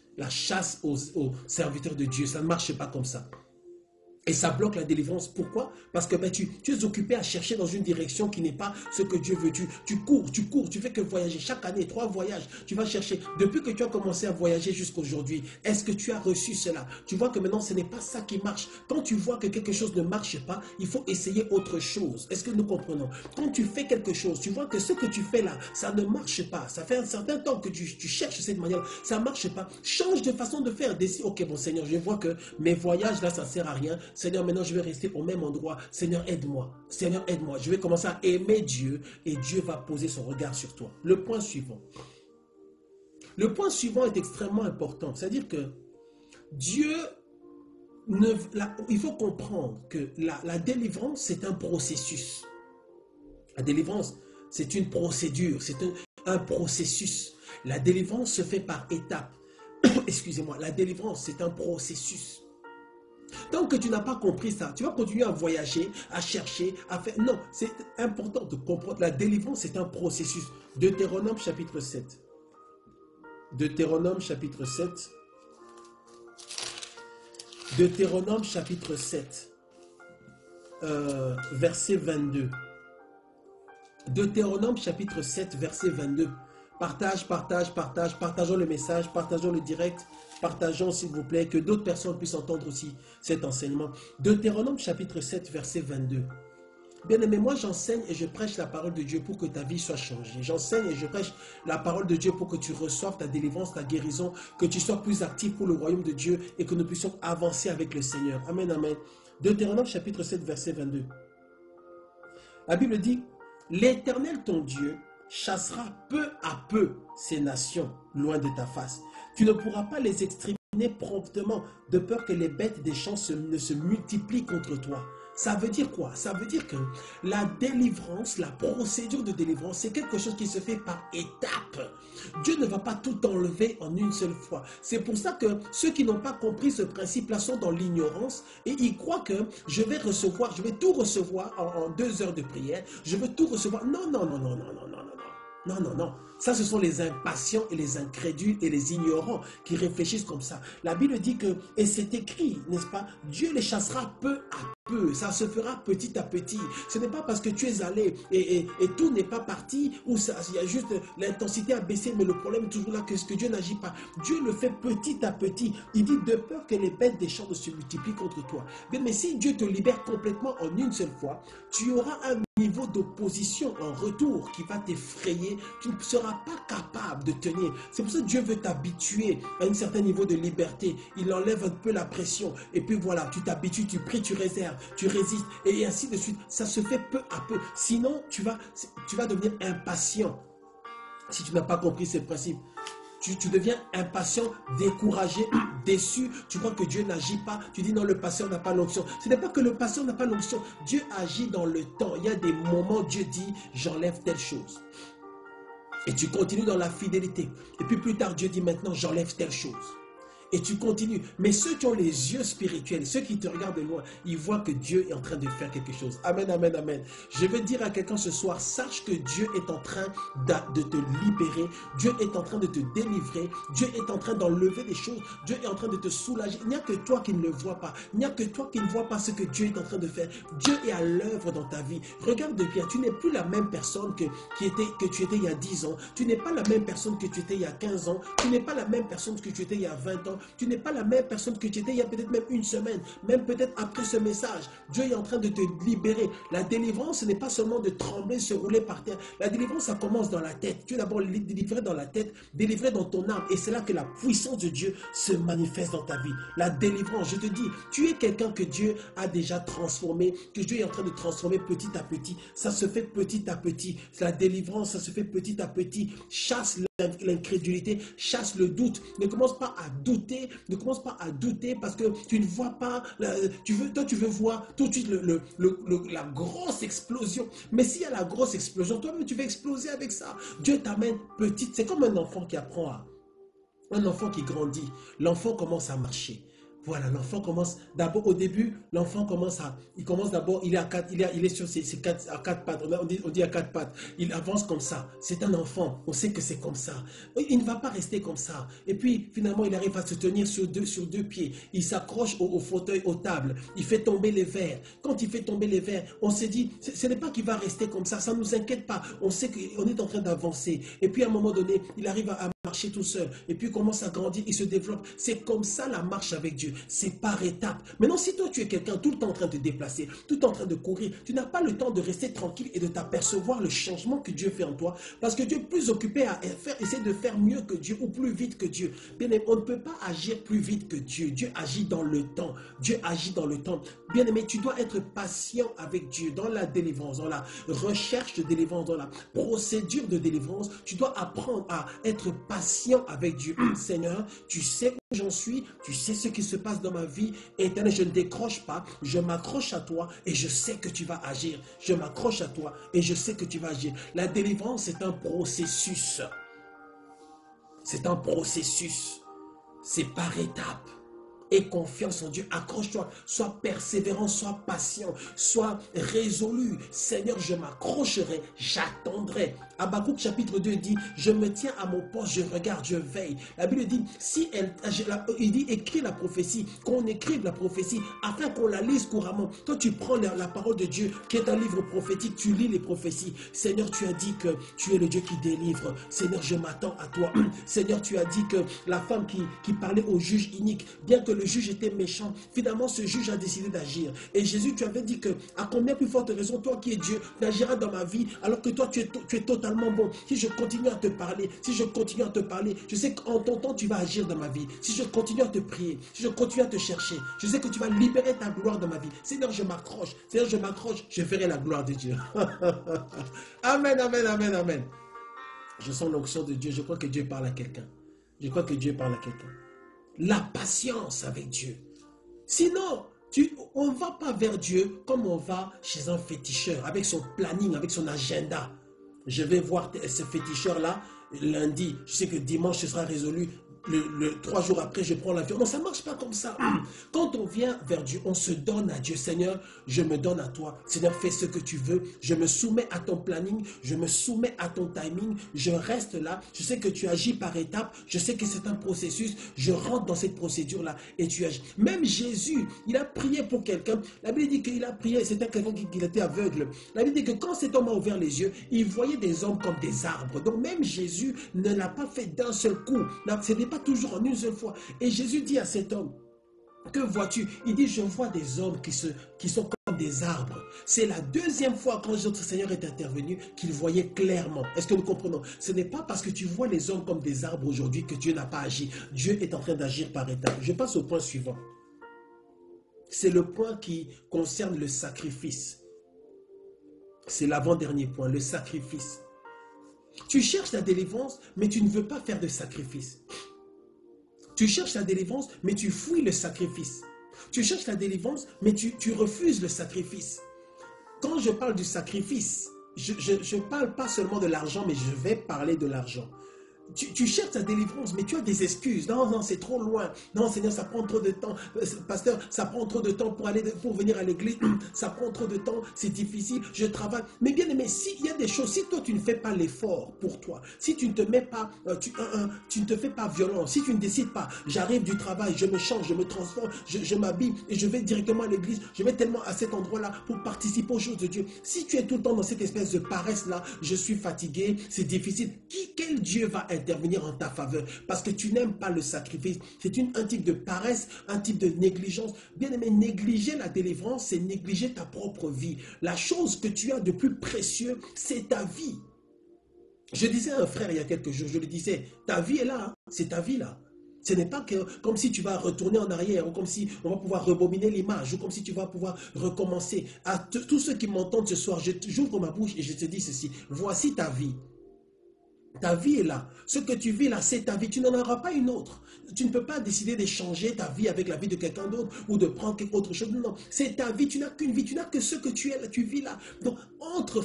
S1: aux serviteurs de Dieu. Ça ne marche pas comme ça. Et ça bloque la délivrance. Pourquoi? Parce que tu es occupé à chercher dans une direction qui n'est pas ce que Dieu veut. Tu cours, tu fais que voyager. Chaque année, 3 voyages, tu vas chercher. Depuis que tu as commencé à voyager jusqu'à aujourd'hui, est-ce que tu as reçu cela? Tu vois que maintenant, ce n'est pas ça qui marche. Quand tu vois que quelque chose ne marche pas, il faut essayer autre chose. Est-ce que nous comprenons? Quand tu fais quelque chose, tu vois que ce que tu fais là, ça ne marche pas. Ça fait un certain temps que tu cherches cette manière. Ça ne marche pas. Change de façon de faire. Décide, ok, bon Seigneur, je vois que mes voyages là, ça ne sert à rien. Seigneur, maintenant je vais rester au même endroit. Seigneur, aide-moi. Seigneur, aide-moi. Je vais commencer à aimer Dieu et Dieu va poser son regard sur toi. Le point suivant. Le point suivant est extrêmement important. C'est-à-dire que Dieu, il faut comprendre que la délivrance, c'est un processus. La délivrance, c'est une procédure, c'est un processus. La délivrance se fait par étapes. Excusez-moi, la délivrance, c'est un processus. Tant que tu n'as pas compris ça, tu vas continuer à voyager, à chercher, à faire... Non, c'est important de comprendre. La délivrance, c'est un processus. Deutéronome chapitre 7. Deutéronome chapitre 7. Deutéronome chapitre 7. Verset 22. Deutéronome chapitre 7, verset 22. Partageons le message, partageons le direct, partageons s'il vous plaît, que d'autres personnes puissent entendre aussi cet enseignement. Deutéronome chapitre 7, verset 22. Bien-aimé, moi j'enseigne et je prêche la parole de Dieu pour que ta vie soit changée. J'enseigne et je prêche la parole de Dieu pour que tu reçoives ta délivrance, ta guérison, que tu sois plus actif pour le royaume de Dieu et que nous puissions avancer avec le Seigneur. Amen, amen. Deutéronome chapitre 7, verset 22. La Bible dit, l'Éternel ton Dieu chassera peu à peu ces nations loin de ta face. Tu ne pourras pas les exterminer promptement, de peur que les bêtes des champs ne se multiplient contre toi. Ça veut dire quoi? Ça veut dire que la délivrance, la procédure de délivrance, c'est quelque chose qui se fait par étapes. Dieu ne va pas tout enlever en une seule fois. C'est pour ça que ceux qui n'ont pas compris ce principe-là sont dans l'ignorance et ils croient que je vais tout recevoir en 2 heures de prière. Je veux tout recevoir. Non. Non. Ça, ce sont les impatients et les incrédules et les ignorants qui réfléchissent comme ça. La Bible dit que, et c'est écrit, n'est-ce pas, Dieu les chassera peu à peu. Ça se fera petit à petit. Ce n'est pas parce que tu es allé et tout n'est pas parti ou il y a juste l'intensité a baissé, mais le problème est toujours là que Dieu n'agit pas. Dieu le fait petit à petit. Il dit de peur que les bêtes des champs ne se multiplient contre toi. Mais si Dieu te libère complètement en une seule fois, tu auras un niveau d'opposition en retour qui va t'effrayer. Tu ne seras pas capable de tenir. C'est pour ça que Dieu veut t'habituer à un certain niveau de liberté. Il enlève un peu la pression. Et puis voilà, tu t'habitues, tu pries, tu réserves, tu résistes et ainsi de suite. Ça se fait peu à peu. Sinon, tu vas devenir impatient si tu n'as pas compris ces principes. Tu deviens impatient, découragé, déçu. Tu vois que Dieu n'agit pas. Tu dis non, le pasteur n'a pas l'onction. Ce n'est pas que le pasteur n'a pas l'onction. Dieu agit dans le temps. Il y a des moments, Dieu dit, j'enlève telle chose. Et tu continues dans la fidélité. Et puis plus tard, Dieu dit maintenant, j'enlève telle chose. Et tu continues. Mais ceux qui ont les yeux spirituels, ceux qui te regardent de loin, ils voient que Dieu est en train de faire quelque chose. Amen, amen, amen. Je veux dire à quelqu'un ce soir, sache que Dieu est en train de te libérer. Dieu est en train de te délivrer. Dieu est en train d'enlever des choses. Dieu est en train de te soulager. Il n'y a que toi qui ne le vois pas. Il n'y a que toi qui ne vois pas ce que Dieu est en train de faire. Dieu est à l'œuvre dans ta vie. Regarde bien, tu n'es plus la même personne que tu étais il y a 10 ans. Tu n'es pas la même personne que tu étais il y a 15 ans. Tu n'es pas la même personne que tu étais il y a 20 ans. Tu n'es pas la même personne que tu étais il y a peut-être même une semaine, même peut-être après ce message. Dieu est en train de te libérer. La délivrance, ce n'est pas seulement de trembler, se rouler par terre. La délivrance, ça commence dans la tête. Tu es d'abord délivré dans la tête, délivré dans ton âme. Et c'est là que la puissance de Dieu se manifeste dans ta vie. La délivrance, je te dis, tu es quelqu'un que Dieu a déjà transformé, que Dieu est en train de transformer petit à petit. Ça se fait petit à petit. La délivrance, ça se fait petit à petit. Chasse l'incrédulité, chasse le doute. Ne commence pas à douter, ne commence pas à douter parce que tu ne vois pas, tu veux voir tout de suite la grosse explosion. Mais s'il y a la grosse explosion, toi-même tu vas exploser avec ça. Dieu t'amène petite. C'est comme un enfant qui apprend à... Un enfant qui grandit, l'enfant commence à marcher. Voilà, l'enfant commence d'abord au début, l'enfant commence d'abord, il est sur à quatre pattes, on dit à quatre pattes, il avance comme ça. C'est un enfant, on sait que c'est comme ça. Il ne va pas rester comme ça. Et puis finalement, il arrive à se tenir sur deux pieds. Il s'accroche au fauteuil, aux tables. Il fait tomber les verres. Quand il fait tomber les verres, on s'est dit, ce n'est pas qu'il va rester comme ça ne nous inquiète pas. On sait qu'on est en train d'avancer. Et puis à un moment donné, il arrive à marcher tout seul. Et puis il commence à grandir, il se développe. C'est comme ça la marche avec Dieu. C'est par étapes. Maintenant, si toi tu es quelqu'un tout le temps en train de te déplacer, tout le temps en train de courir, tu n'as pas le temps de rester tranquille et de t'apercevoir le changement que Dieu fait en toi. Parce que Dieu est plus occupé à essayer de faire mieux que Dieu ou plus vite que Dieu. Bien aimé, on ne peut pas agir plus vite que Dieu. Dieu agit dans le temps. Dieu agit dans le temps. Bien aimé, tu dois être patient avec Dieu dans la délivrance, dans la recherche de délivrance, dans la procédure de délivrance. Tu dois apprendre à être patient avec Dieu. Seigneur, tu sais où j'en suis, tu sais ce qui se passe dans ma vie. Éternel, je ne décroche pas, je m'accroche à toi et je sais que tu vas agir. Je m'accroche à toi et je sais que tu vas agir. La délivrance, c'est un processus. C'est un processus. C'est par étapes. Aie confiance en Dieu, accroche-toi, sois persévérant, sois patient, sois résolu. Seigneur, je m'accrocherai, j'attendrai. Habakkuk chapitre 2 dit, je me tiens à mon poste, je regarde, je veille. La Bible dit, il dit, écris la prophétie, qu'on écrive la prophétie, afin qu'on la lise couramment. Toi, tu prends la parole de Dieu, qui est un livre prophétique, tu lis les prophéties. Seigneur, tu as dit que tu es le Dieu qui délivre. Seigneur, je m'attends à toi. Seigneur, tu as dit que la femme qui parlait au juge inique, bien que le juge était méchant, finalement ce juge a décidé d'agir. Et Jésus, tu avais dit que, à combien plus forte raison, toi qui es Dieu, n'agiras dans ma vie, alors que toi tu es totalement bon. Si je continue à te parler, je sais qu'en ton temps tu vas agir dans ma vie. Si je continue à te prier, si je continue à te chercher, je sais que tu vas libérer ta gloire dans ma vie. Seigneur, je m'accroche, je ferai la gloire de Dieu. Amen, amen, amen, amen. Je sens l'onction de Dieu, je crois que Dieu parle à quelqu'un. La patience avec Dieu. Sinon, on ne va pas vers Dieu comme on va chez un féticheur, avec son planning, avec son agenda. Je vais voir ce féticheur-là lundi. Je sais que dimanche, ce sera résolu. 3 jours après, je prends l'avion. Non, ça ne marche pas comme ça. Quand on vient vers Dieu, on se donne à Dieu. Seigneur, je me donne à toi. Seigneur, fais ce que tu veux. Je me soumets à ton planning. Je me soumets à ton timing. Je reste là. Je sais que tu agis par étapes. Je sais que c'est un processus. Je rentre dans cette procédure-là et tu agis. Même Jésus, il a prié pour quelqu'un. La Bible dit qu'il a prié. C'était quelqu'un qui était aveugle. La Bible dit que quand cet homme a ouvert les yeux, il voyait des hommes comme des arbres. Donc même Jésus ne l'a pas fait d'un seul coup. Ce n'est pas toujours en une seule fois. Et Jésus dit à cet homme, que vois-tu? Il dit, je vois des hommes qui sont comme des arbres. C'est la deuxième fois quand notre Seigneur est intervenu qu'il voyait clairement. Est-ce que nous comprenons? Ce n'est pas parce que tu vois les hommes comme des arbres aujourd'hui que Dieu n'a pas agi. Dieu est en train d'agir par étapes. Je passe au point suivant. C'est le point qui concerne le sacrifice. C'est l'avant-dernier point, le sacrifice. Tu cherches la délivrance, mais tu ne veux pas faire de sacrifice. Tu cherches la délivrance, mais tu fuis le sacrifice. Tu cherches la délivrance, mais tu refuses le sacrifice. Quand je parle du sacrifice, je ne parle pas seulement de l'argent, mais je vais parler de l'argent. Tu cherches ta délivrance, mais tu as des excuses. Non, c'est trop loin. Non, Seigneur, ça prend trop de temps. Pasteur, ça prend trop de temps pour venir à l'église. Ça prend trop de temps, c'est difficile, je travaille. Mais bien aimé, s'il y a des choses, si toi tu ne fais pas l'effort pour toi, si tu ne te mets pas, tu ne te fais pas violence, si tu ne décides pas, j'arrive du travail, je me change, je me transforme, je m'habille et je vais directement à l'église, je vais tellement à cet endroit-là pour participer aux choses de Dieu. Si tu es tout le temps dans cette espèce de paresse-là, je suis fatigué, c'est difficile, quel Dieu va être intervenir en ta faveur parce que tu n'aimes pas le sacrifice. C'est un type de paresse, un type de négligence. Bien aimé, négliger la délivrance, c'est négliger ta propre vie. La chose que tu as de plus précieux, c'est ta vie. Je disais à un frère il y a quelques jours, je lui disais, ta vie est là, hein, c'est ta vie là. Ce n'est pas comme si tu vas retourner en arrière, ou comme si on va pouvoir rebobiner l'image, ou comme si tu vas pouvoir recommencer. À tous ceux qui m'entendent ce soir, j'ouvre ma bouche et je te dis ceci, voici ta vie. Ta vie est là. Ce que tu vis là, c'est ta vie. Tu n'en auras pas une autre. Tu ne peux pas décider d'échanger ta vie avec la vie de quelqu'un d'autre ou de prendre quelque autre chose. Non, c'est ta vie. Tu n'as qu'une vie. Tu n'as que ce que tu es là, tu vis là. Donc,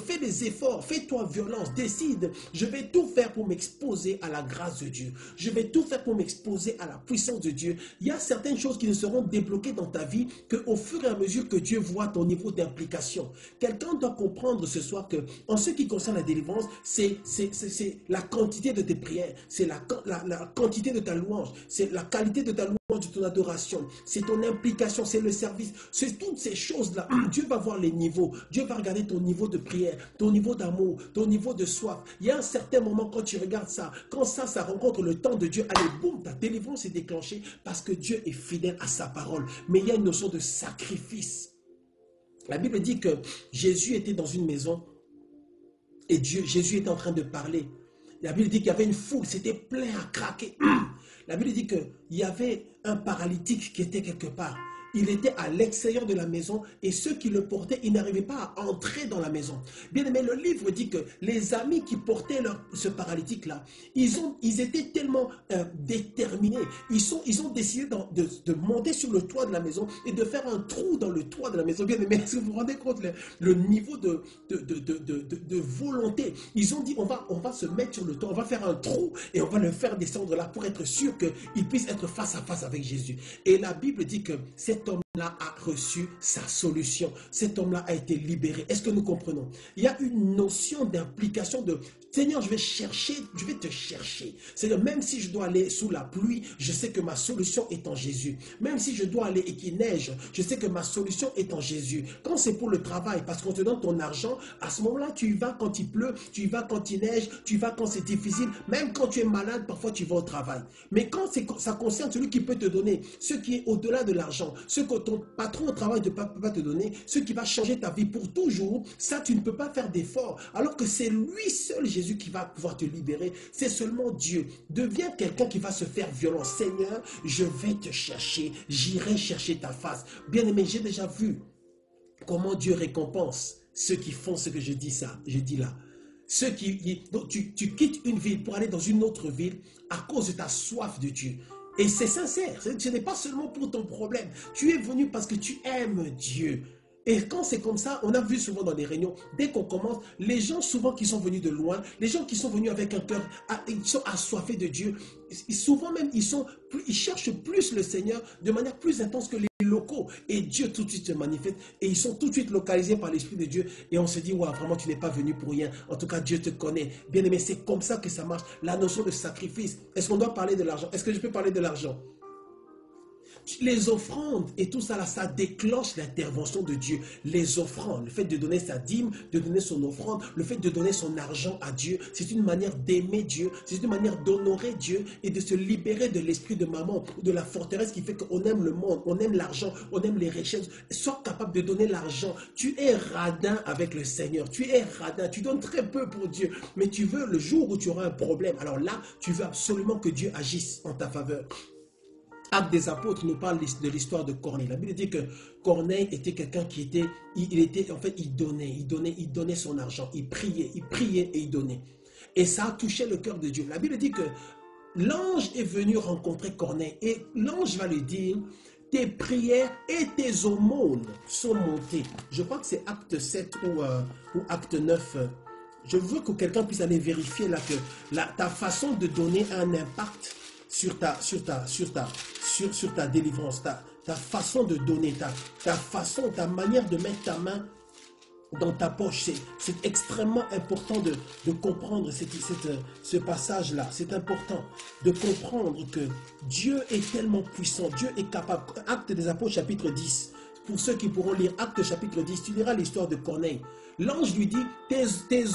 S1: fais des efforts. Fais-toi violence. Décide. Je vais tout faire pour m'exposer à la grâce de Dieu. Je vais tout faire pour m'exposer à la puissance de Dieu. Il y a certaines choses qui ne seront débloquées dans ta vie qu'au fur et à mesure que Dieu voit ton niveau d'implication. Quelqu'un doit comprendre ce soir que, en ce qui concerne la délivrance, c'est la quantité de tes prières, c'est la quantité de ta louange, c'est la qualité de ta louange, de ton adoration, c'est ton implication, c'est le service, c'est toutes ces choses-là. Dieu va voir les niveaux, Dieu va regarder ton niveau de prière, ton niveau d'amour, ton niveau de soif. Il y a un certain moment quand tu regardes ça, quand ça rencontre le temps de Dieu, allez, boum, ta délivrance est déclenchée parce que Dieu est fidèle à sa parole. Mais il y a une notion de sacrifice. La Bible dit que Jésus était dans une maison et Jésus était en train de parler. La Bible dit qu'il y avait une foule, c'était plein à craquer. La Bible dit qu'il y avait un paralytique qui était quelque part. Il était à l'extérieur de la maison et ceux qui le portaient, ils n'arrivaient pas à entrer dans la maison. Bien aimé, le livre dit que les amis qui portaient ce paralytique-là, ils étaient tellement déterminés. Ils ont décidé de monter sur le toit de la maison et de faire un trou dans le toit de la maison. Bien aimé, est-ce que vous vous rendez compte le niveau de volonté? Ils ont dit, on va se mettre sur le toit, on va faire un trou et on va le faire descendre là pour être sûr qu'il puisse être face à face avec Jésus. Et la Bible dit que cet homme-là a reçu sa solution. Cet homme-là a été libéré. Est-ce que nous comprenons? Il y a une notion d'implication de Seigneur, je vais te chercher. C'est-à-dire, même si je dois aller sous la pluie, je sais que ma solution est en Jésus. Même si je dois aller et qu'il neige, je sais que ma solution est en Jésus. Quand c'est pour le travail, parce qu'on te donne ton argent, à ce moment-là, tu y vas quand il pleut, tu y vas quand il neige, tu y vas quand c'est difficile. Même quand tu es malade, parfois tu vas au travail. Mais quand ça concerne celui qui peut te donner, ce qui est au-delà de l'argent, ce que ton patron au travail ne peut pas te donner, ce qui va changer ta vie pour toujours, ça, tu ne peux pas faire d'effort. Alors que c'est lui seul, Jésus, qui va pouvoir te libérer. C'est seulement Dieu. Deviens quelqu'un qui va se faire violent. Seigneur, je vais te chercher. J'irai chercher ta face. Bien-aimé, j'ai déjà vu comment Dieu récompense ceux qui font ce que je dis là. Ceux donc tu quittes une ville pour aller dans une autre ville à cause de ta soif de Dieu. Et c'est sincère. Ce n'est pas seulement pour ton problème. Tu es venu parce que tu aimes Dieu. Et quand c'est comme ça, on a vu souvent dans les réunions, dès qu'on commence, les gens souvent qui sont venus de loin, les gens qui sont venus avec un cœur, ils sont assoiffés de Dieu, souvent même ils cherchent plus le Seigneur de manière plus intense que les locaux. Et Dieu tout de suite se manifeste et ils sont tout de suite localisés par l'Esprit de Dieu. Et on se dit, ouais, vraiment tu n'es pas venu pour rien. En tout cas, Dieu te connaît. Bien aimé, c'est comme ça que ça marche. La notion de sacrifice. Est-ce qu'on doit parler de l'argent? Est-ce que je peux parler de l'argent? Les offrandes et tout ça là, ça déclenche l'intervention de Dieu. Les offrandes, le fait de donner sa dîme, de donner son offrande, le fait de donner son argent à Dieu, c'est une manière d'aimer Dieu, c'est une manière d'honorer Dieu et de se libérer de l'esprit de maman, de la forteresse qui fait qu'on aime le monde, on aime l'argent, on aime les richesses. Sois capable de donner l'argent. Tu es radin avec le Seigneur, tu es radin, tu donnes très peu pour Dieu, mais tu veux le jour où tu auras un problème, alors là, tu veux absolument que Dieu agisse en ta faveur. Actes des apôtres nous parle de l'histoire de Corneille. La Bible dit que Corneille était quelqu'un qui il donnait son argent, il priait et il donnait. Et ça a touché le cœur de Dieu. La Bible dit que l'ange est venu rencontrer Corneille et l'ange va lui dire, tes prières et tes aumônes sont montées. Je crois que c'est acte 7 ou acte 9. Je veux que quelqu'un puisse aller vérifier là que ta façon de donner a un impact sur ta délivrance, ta façon de donner, ta manière de mettre ta main dans ta poche. C'est extrêmement important de comprendre ce passage-là. C'est important de comprendre que Dieu est tellement puissant, Dieu est capable. Actes des apôtres chapitre 10. Pour ceux qui pourront lire Actes chapitre 10, tu liras l'histoire de Corneille. L'ange lui dit, tes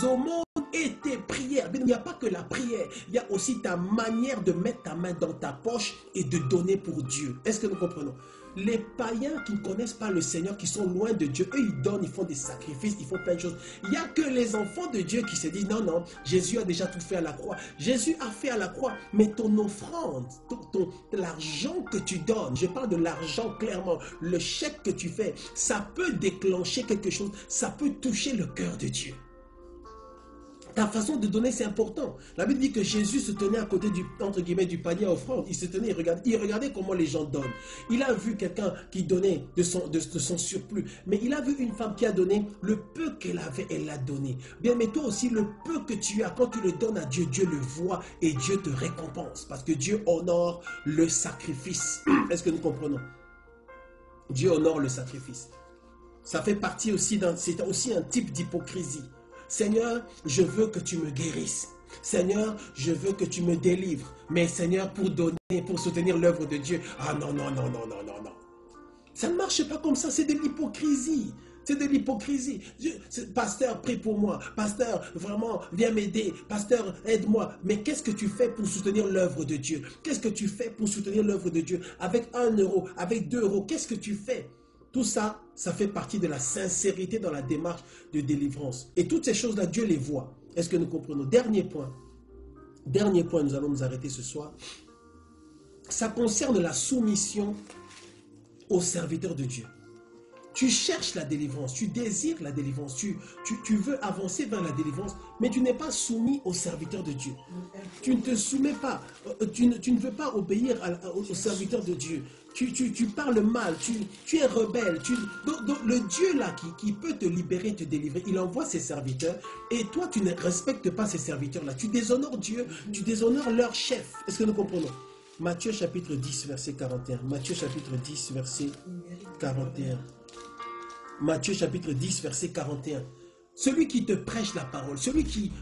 S1: aumônes et tes prières prière. Il n'y a pas que la prière. Il y a aussi ta manière de mettre ta main dans ta poche et de donner pour Dieu. Est-ce que nous comprenons? Les païens qui ne connaissent pas le Seigneur, qui sont loin de Dieu, eux ils donnent, ils font des sacrifices, ils font plein de choses. Il n'y a que les enfants de Dieu qui se disent non, non, Jésus a déjà tout fait à la croix. Jésus a fait à la croix, mais ton offrande, l'argent que tu donnes, je parle de l'argent clairement, le chèque que tu fais, ça peut déclencher quelque chose, ça peut toucher le cœur de Dieu. Ta façon de donner, c'est important. La Bible dit que Jésus se tenait à côté du, entre guillemets, du panier à offrande. Il se tenait, il regardait comment les gens donnent. Il a vu quelqu'un qui donnait de son surplus. Mais il a vu une femme qui a donné le peu qu'elle avait, elle l'a donné. Bien, mais toi aussi, le peu que tu as, quand tu le donnes à Dieu, Dieu le voit et Dieu te récompense. Parce que Dieu honore le sacrifice. Est-ce que nous comprenons? Dieu honore le sacrifice. Ça fait partie aussi c'est aussi un type d'hypocrisie. Seigneur, je veux que tu me guérisses. Seigneur, je veux que tu me délivres. Mais Seigneur, pour donner, pour soutenir l'œuvre de Dieu, ah non, non, non, non, non, non, non. Ça ne marche pas comme ça, c'est de l'hypocrisie. C'est de l'hypocrisie. Pasteur, prie pour moi. Pasteur, vraiment, viens m'aider. Pasteur, aide-moi. Mais qu'est-ce que tu fais pour soutenir l'œuvre de Dieu? Qu'est-ce que tu fais pour soutenir l'œuvre de Dieu? Avec 1 euro, avec 2 euros, qu'est-ce que tu fais? Tout ça, ça fait partie de la sincérité dans la démarche de délivrance. Et toutes ces choses-là, Dieu les voit. Est-ce que nous comprenons? Dernier point, nous allons nous arrêter ce soir. Ça concerne la soumission aux serviteurs de Dieu. Tu cherches la délivrance, tu désires la délivrance, tu veux avancer vers la délivrance, mais tu n'es pas soumis aux serviteurs de Dieu. Tu ne te soumets pas, tu ne veux pas obéir aux serviteurs de Dieu. Tu parles mal, tu es rebelle. Donc, le Dieu là qui peut te libérer, te délivrer, il envoie ses serviteurs et toi tu ne respectes pas ces serviteurs là. Tu déshonores Dieu, tu déshonores leur chef. Est-ce que nous comprenons? Matthieu chapitre 10 verset 41. Matthieu chapitre 10 verset 41. Matthieu chapitre 10 verset 41. Celui qui te prêche la parole, celui qui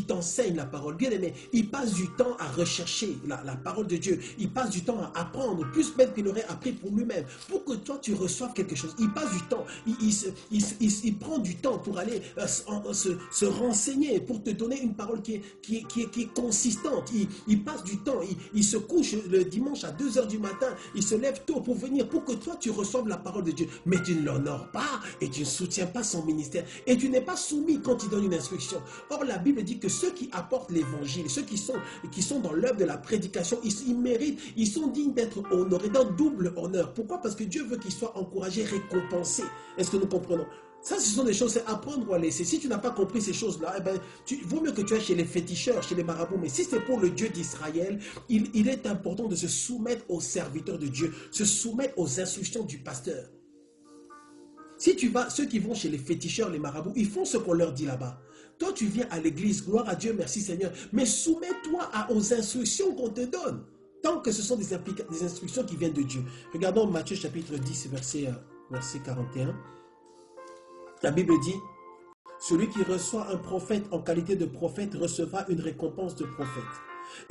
S1: t'enseigne la parole, bien aimé, il passe du temps à rechercher la parole de Dieu. Il passe du temps à apprendre, plus même qu'il aurait appris pour lui-même. Pour que toi, tu reçoives quelque chose. Il passe du temps, il prend du temps pour aller se renseigner, pour te donner une parole qui est consistante. Il passe du temps, il se couche le dimanche à 2 h du matin, il se lève tôt pour venir, pour que toi, tu reçoives la parole de Dieu. Mais tu ne l'honores pas et tu ne soutiens pas son ministère. Et tu n'es pas soumis quand il donne une instruction. Or, la Bible dit que ceux qui apportent l'évangile, ceux qui sont dans l'œuvre de la prédication, ils méritent, ils sont dignes d'être honorés, d'un double honneur. Pourquoi? Parce que Dieu veut qu'ils soient encouragés, récompensés. Est-ce que nous comprenons? Ça, ce sont des choses, c'est apprendre ou à laisser. Si tu n'as pas compris ces choses-là, eh ben, vaut mieux que tu ailles chez les féticheurs, chez les marabouts. Mais si c'est pour le Dieu d'Israël, il est important de se soumettre aux serviteurs de Dieu, se soumettre aux instructions du pasteur. Si tu vas, ceux qui vont chez les féticheurs, les marabouts, ils font ce qu'on leur dit là-bas. Toi, tu viens à l'église, gloire à Dieu, merci Seigneur. Mais soumets-toi aux instructions qu'on te donne. Tant que ce sont des instructions qui viennent de Dieu. Regardons Matthieu chapitre 10, verset 41. La Bible dit, celui qui reçoit un prophète en qualité de prophète recevra une récompense de prophète.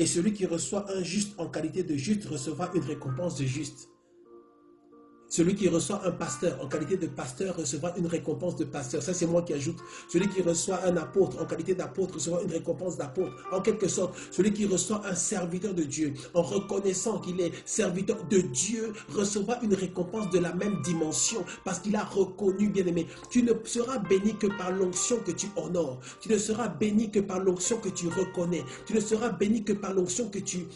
S1: Et celui qui reçoit un juste en qualité de juste recevra une récompense de juste. Celui qui reçoit un pasteur en qualité de pasteur recevra une récompense de pasteur. Ça, c'est moi qui ajoute. Celui qui reçoit un apôtre en qualité d'apôtre recevra une récompense d'apôtre. En quelque sorte, celui qui reçoit un serviteur de Dieu en reconnaissant qu'il est serviteur de Dieu recevra une récompense de la même dimension parce qu'il a reconnu, bien-aimé. Tu ne seras béni que par l'onction que tu honores. Tu ne seras béni que par l'onction que tu reconnais. Tu ne seras béni que par l'onction que tu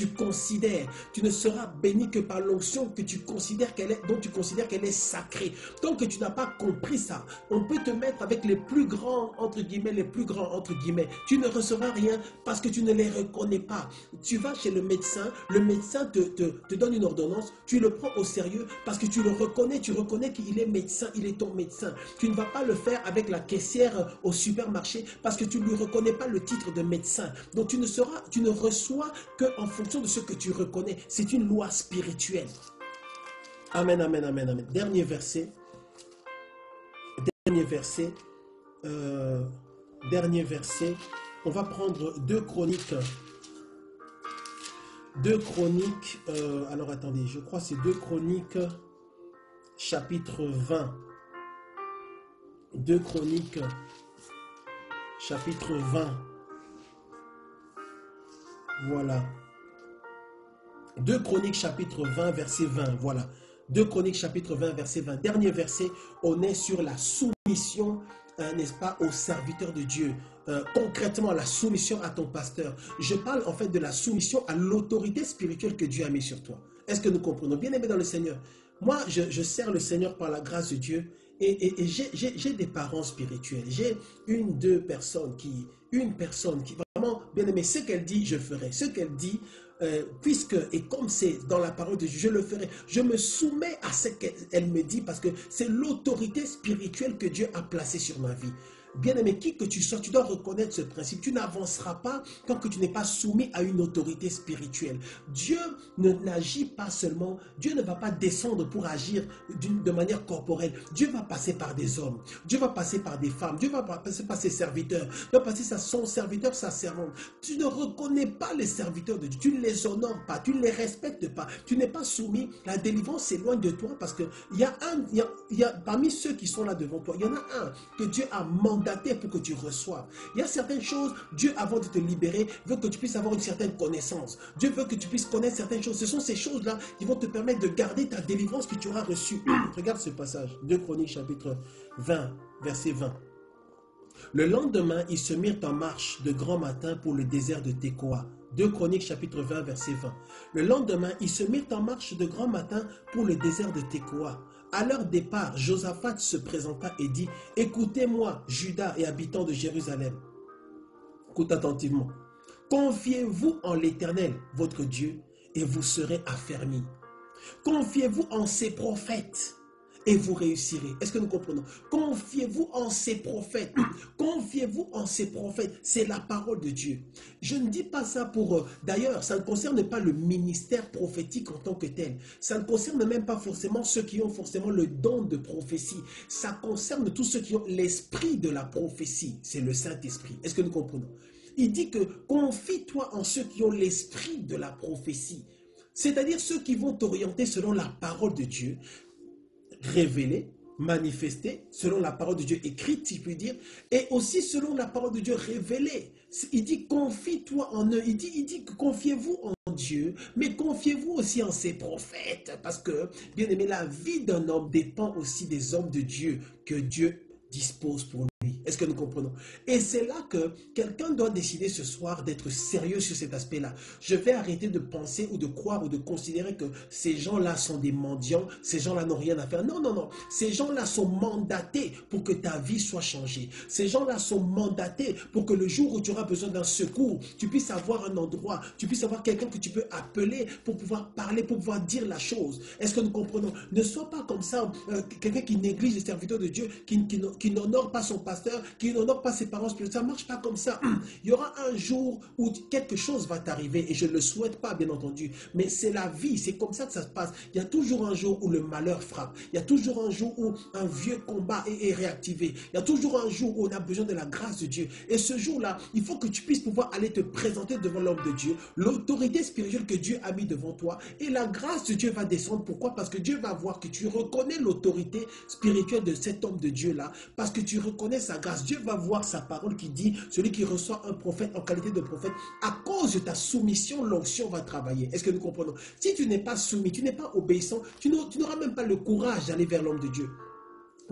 S1: considères. Tu ne seras béni que par l'onction que tu considères dont tu considères qu'elle est sacrée. Tant que tu n'as pas compris ça, on peut te mettre avec les plus grands, entre guillemets, tu ne recevras rien parce que tu ne les reconnais pas. Tu vas chez le médecin te donne une ordonnance, tu le prends au sérieux parce que tu le reconnais, tu reconnais qu'il est médecin, il est ton médecin. Tu ne vas pas le faire avec la caissière au supermarché parce que tu ne lui reconnais pas le titre de médecin. Donc tu ne reçois qu'en fonction de ce que tu reconnais. C'est une loi spirituelle. Amen, amen, amen, amen. Dernier verset. On va prendre 2 Chroniques. 2 Chroniques. Alors attendez, je crois que c'est 2 Chroniques chapitre 20. 2 Chroniques chapitre 20. Voilà. 2 Chroniques chapitre 20, verset 20. Voilà. 2 Chroniques chapitre 20, verset 20. Dernier verset, on est sur la soumission, n'est-ce pas, au serviteur de Dieu. Concrètement, la soumission à ton pasteur. Je parle en fait de la soumission à l'autorité spirituelle que Dieu a mis sur toi. Est-ce que nous comprenons? Bien aimé dans le Seigneur. Moi, je sers le Seigneur par la grâce de Dieu et j'ai des parents spirituels. J'ai deux personnes une personne qui vraiment, bien aimé, ce qu'elle dit, je ferai. Ce qu'elle dit, puisque, et comme c'est dans la parole de Dieu, je le ferai. Je me soumets à ce qu'elle me dit parce que c'est l'autorité spirituelle que Dieu a placée sur ma vie. Bien-aimé, qui que tu sois, tu dois reconnaître ce principe. Tu n'avanceras pas tant que tu n'es pas soumis à une autorité spirituelle. Dieu n'agit pas seulement, Dieu ne va pas descendre pour agir de manière corporelle. Dieu va passer par des hommes, Dieu va passer par des femmes, Dieu va passer par ses serviteurs, Dieu va passer par son serviteur, sa servante. Tu ne reconnais pas les serviteurs de Dieu, tu ne les honores pas, tu ne les respectes pas, tu n'es pas soumis. La délivrance s'éloigne de toi parce qu'il y a parmi ceux qui sont là devant toi, il y en a un que Dieu a mandaté pour que tu reçoives. Il y a certaines choses, Dieu avant de te libérer veut que tu puisses avoir une certaine connaissance. Dieu veut que tu puisses connaître certaines choses. Ce sont ces choses-là qui vont te permettre de garder ta délivrance que tu auras reçue. Regarde ce passage, 2 Chroniques chapitre 20, verset 20. Le lendemain, ils se mirent en marche de grand matin pour le désert de Tekoa. 2 Chroniques chapitre 20, verset 20. Le lendemain, ils se mirent en marche de grand matin pour le désert de Tekoa. À leur départ, Josaphat se présenta et dit, « Écoutez-moi, Juda et habitants de Jérusalem. » Écoute attentivement. « Confiez-vous en l'Éternel, votre Dieu, et vous serez affermis. Confiez-vous en ses prophètes, et vous réussirez. » Est-ce que nous comprenons? Confiez-vous en ses prophètes. Confiez-vous en ses prophètes. C'est la parole de Dieu. Je ne dis pas ça pour... D'ailleurs, ça ne concerne pas le ministère prophétique en tant que tel. Ça ne concerne même pas forcément ceux qui ont forcément le don de prophétie. Ça concerne tous ceux qui ont l'esprit de la prophétie. C'est le Saint-Esprit. Est-ce que nous comprenons? Il dit que confie-toi en ceux qui ont l'esprit de la prophétie. C'est-à-dire ceux qui vont t'orienter selon la parole de Dieu, révélée, manifestée, selon la parole de Dieu écrite, si je puis dire, et aussi selon la parole de Dieu révélée. Il dit confie-toi en eux. Il dit que confiez-vous en Dieu, mais confiez-vous aussi en ses prophètes, parce que, bien aimé, la vie d'un homme dépend aussi des hommes de Dieu que Dieu dispose pour lui. Est-ce que nous comprenons? Et c'est là que quelqu'un doit décider ce soir d'être sérieux sur cet aspect-là. Je vais arrêter de penser ou de croire ou de considérer que ces gens-là sont des mendiants, ces gens-là n'ont rien à faire. Non, non, non. Ces gens-là sont mandatés pour que ta vie soit changée. Ces gens-là sont mandatés pour que le jour où tu auras besoin d'un secours, tu puisses avoir un endroit, tu puisses avoir quelqu'un que tu peux appeler pour pouvoir parler, pour pouvoir dire la chose. Est-ce que nous comprenons? Ne sois pas comme ça, quelqu'un qui néglige les serviteurs de Dieu, qui n'honore pas son pasteur, qui n'honore pas ses parents spirituels. Ça ne marche pas comme ça. Il y aura un jour où quelque chose va t'arriver et je ne le souhaite pas, bien entendu. Mais c'est la vie, c'est comme ça que ça se passe. Il y a toujours un jour où le malheur frappe. Il y a toujours un jour où un vieux combat est réactivé. Il y a toujours un jour où on a besoin de la grâce de Dieu. Et ce jour-là, il faut que tu puisses pouvoir aller te présenter devant l'homme de Dieu, l'autorité spirituelle que Dieu a mis devant toi. Et la grâce de Dieu va descendre. Pourquoi? Parce que Dieu va voir que tu reconnais l'autorité spirituelle de cet homme de Dieu-là. Parce que tu reconnais sa grâce. Dieu va voir sa parole qui dit, celui qui reçoit un prophète en qualité de prophète, à cause de ta soumission, l'onction va travailler. Est-ce que nous comprenons? Si tu n'es pas soumis, tu n'es pas obéissant, tu n'auras même pas le courage d'aller vers l'homme de Dieu.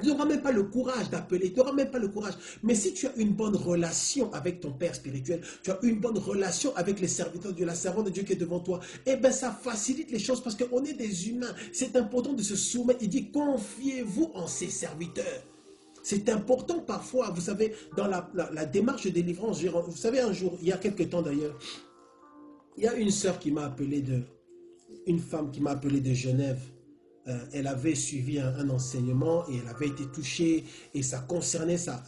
S1: Tu n'auras même pas le courage d'appeler, tu n'auras même pas le courage. Mais si tu as une bonne relation avec ton Père spirituel, tu as une bonne relation avec les serviteurs de Dieu, la servante de Dieu qui est devant toi, eh bien ça facilite les choses parce qu'on est des humains. C'est important de se soumettre. Il dit, confiez-vous en ses serviteurs. C'est important parfois, vous savez, dans la démarche de délivrance. Vous savez, un jour, il y a quelques temps d'ailleurs, il y a une sœur qui m'a appelé une femme qui m'a appelé de Genève. Elle avait suivi un enseignement et elle avait été touchée et ça concernait sa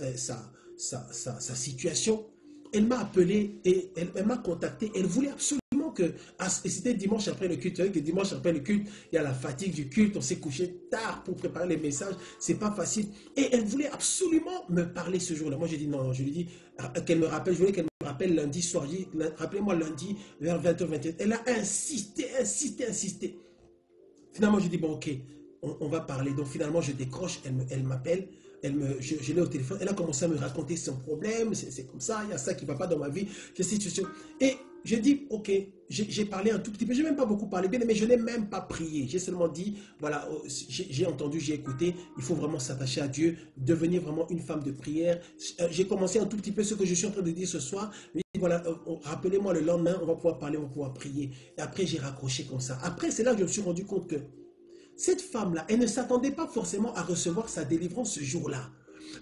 S1: situation. Elle m'a appelé et elle m'a contacté. Elle voulait absolument que, et c'était dimanche après le culte, vous savez que dimanche après le culte, il y a la fatigue du culte, on s'est couché tard pour préparer les messages, c'est pas facile. Et elle voulait absolument me parler ce jour-là. Moi j'ai dit non, je lui ai dit qu'elle me rappelle, je voulais qu'elle me rappelle lundi soir, rappelez-moi lundi vers 20h21. Elle a insisté. Finalement, je dis, bon, ok, on va parler. Donc, finalement, je décroche, elle m'appelle, je l'ai au téléphone. Elle a commencé à me raconter son problème, c'est comme ça, il y a ça qui ne va pas dans ma vie, cette situation. Et je dis, ok, j'ai parlé un tout petit peu, je n'ai même pas beaucoup parlé, bien, mais je n'ai même pas prié. J'ai seulement dit, voilà, j'ai entendu, j'ai écouté, il faut vraiment s'attacher à Dieu, devenir vraiment une femme de prière. J'ai commencé un tout petit peu ce que je suis en train de dire ce soir, mais voilà, rappelez-moi le lendemain, on va pouvoir parler, on va pouvoir prier. Et après, j'ai raccroché comme ça. Après, c'est là que je me suis rendu compte que cette femme-là, elle ne s'attendait pas forcément à recevoir sa délivrance ce jour-là.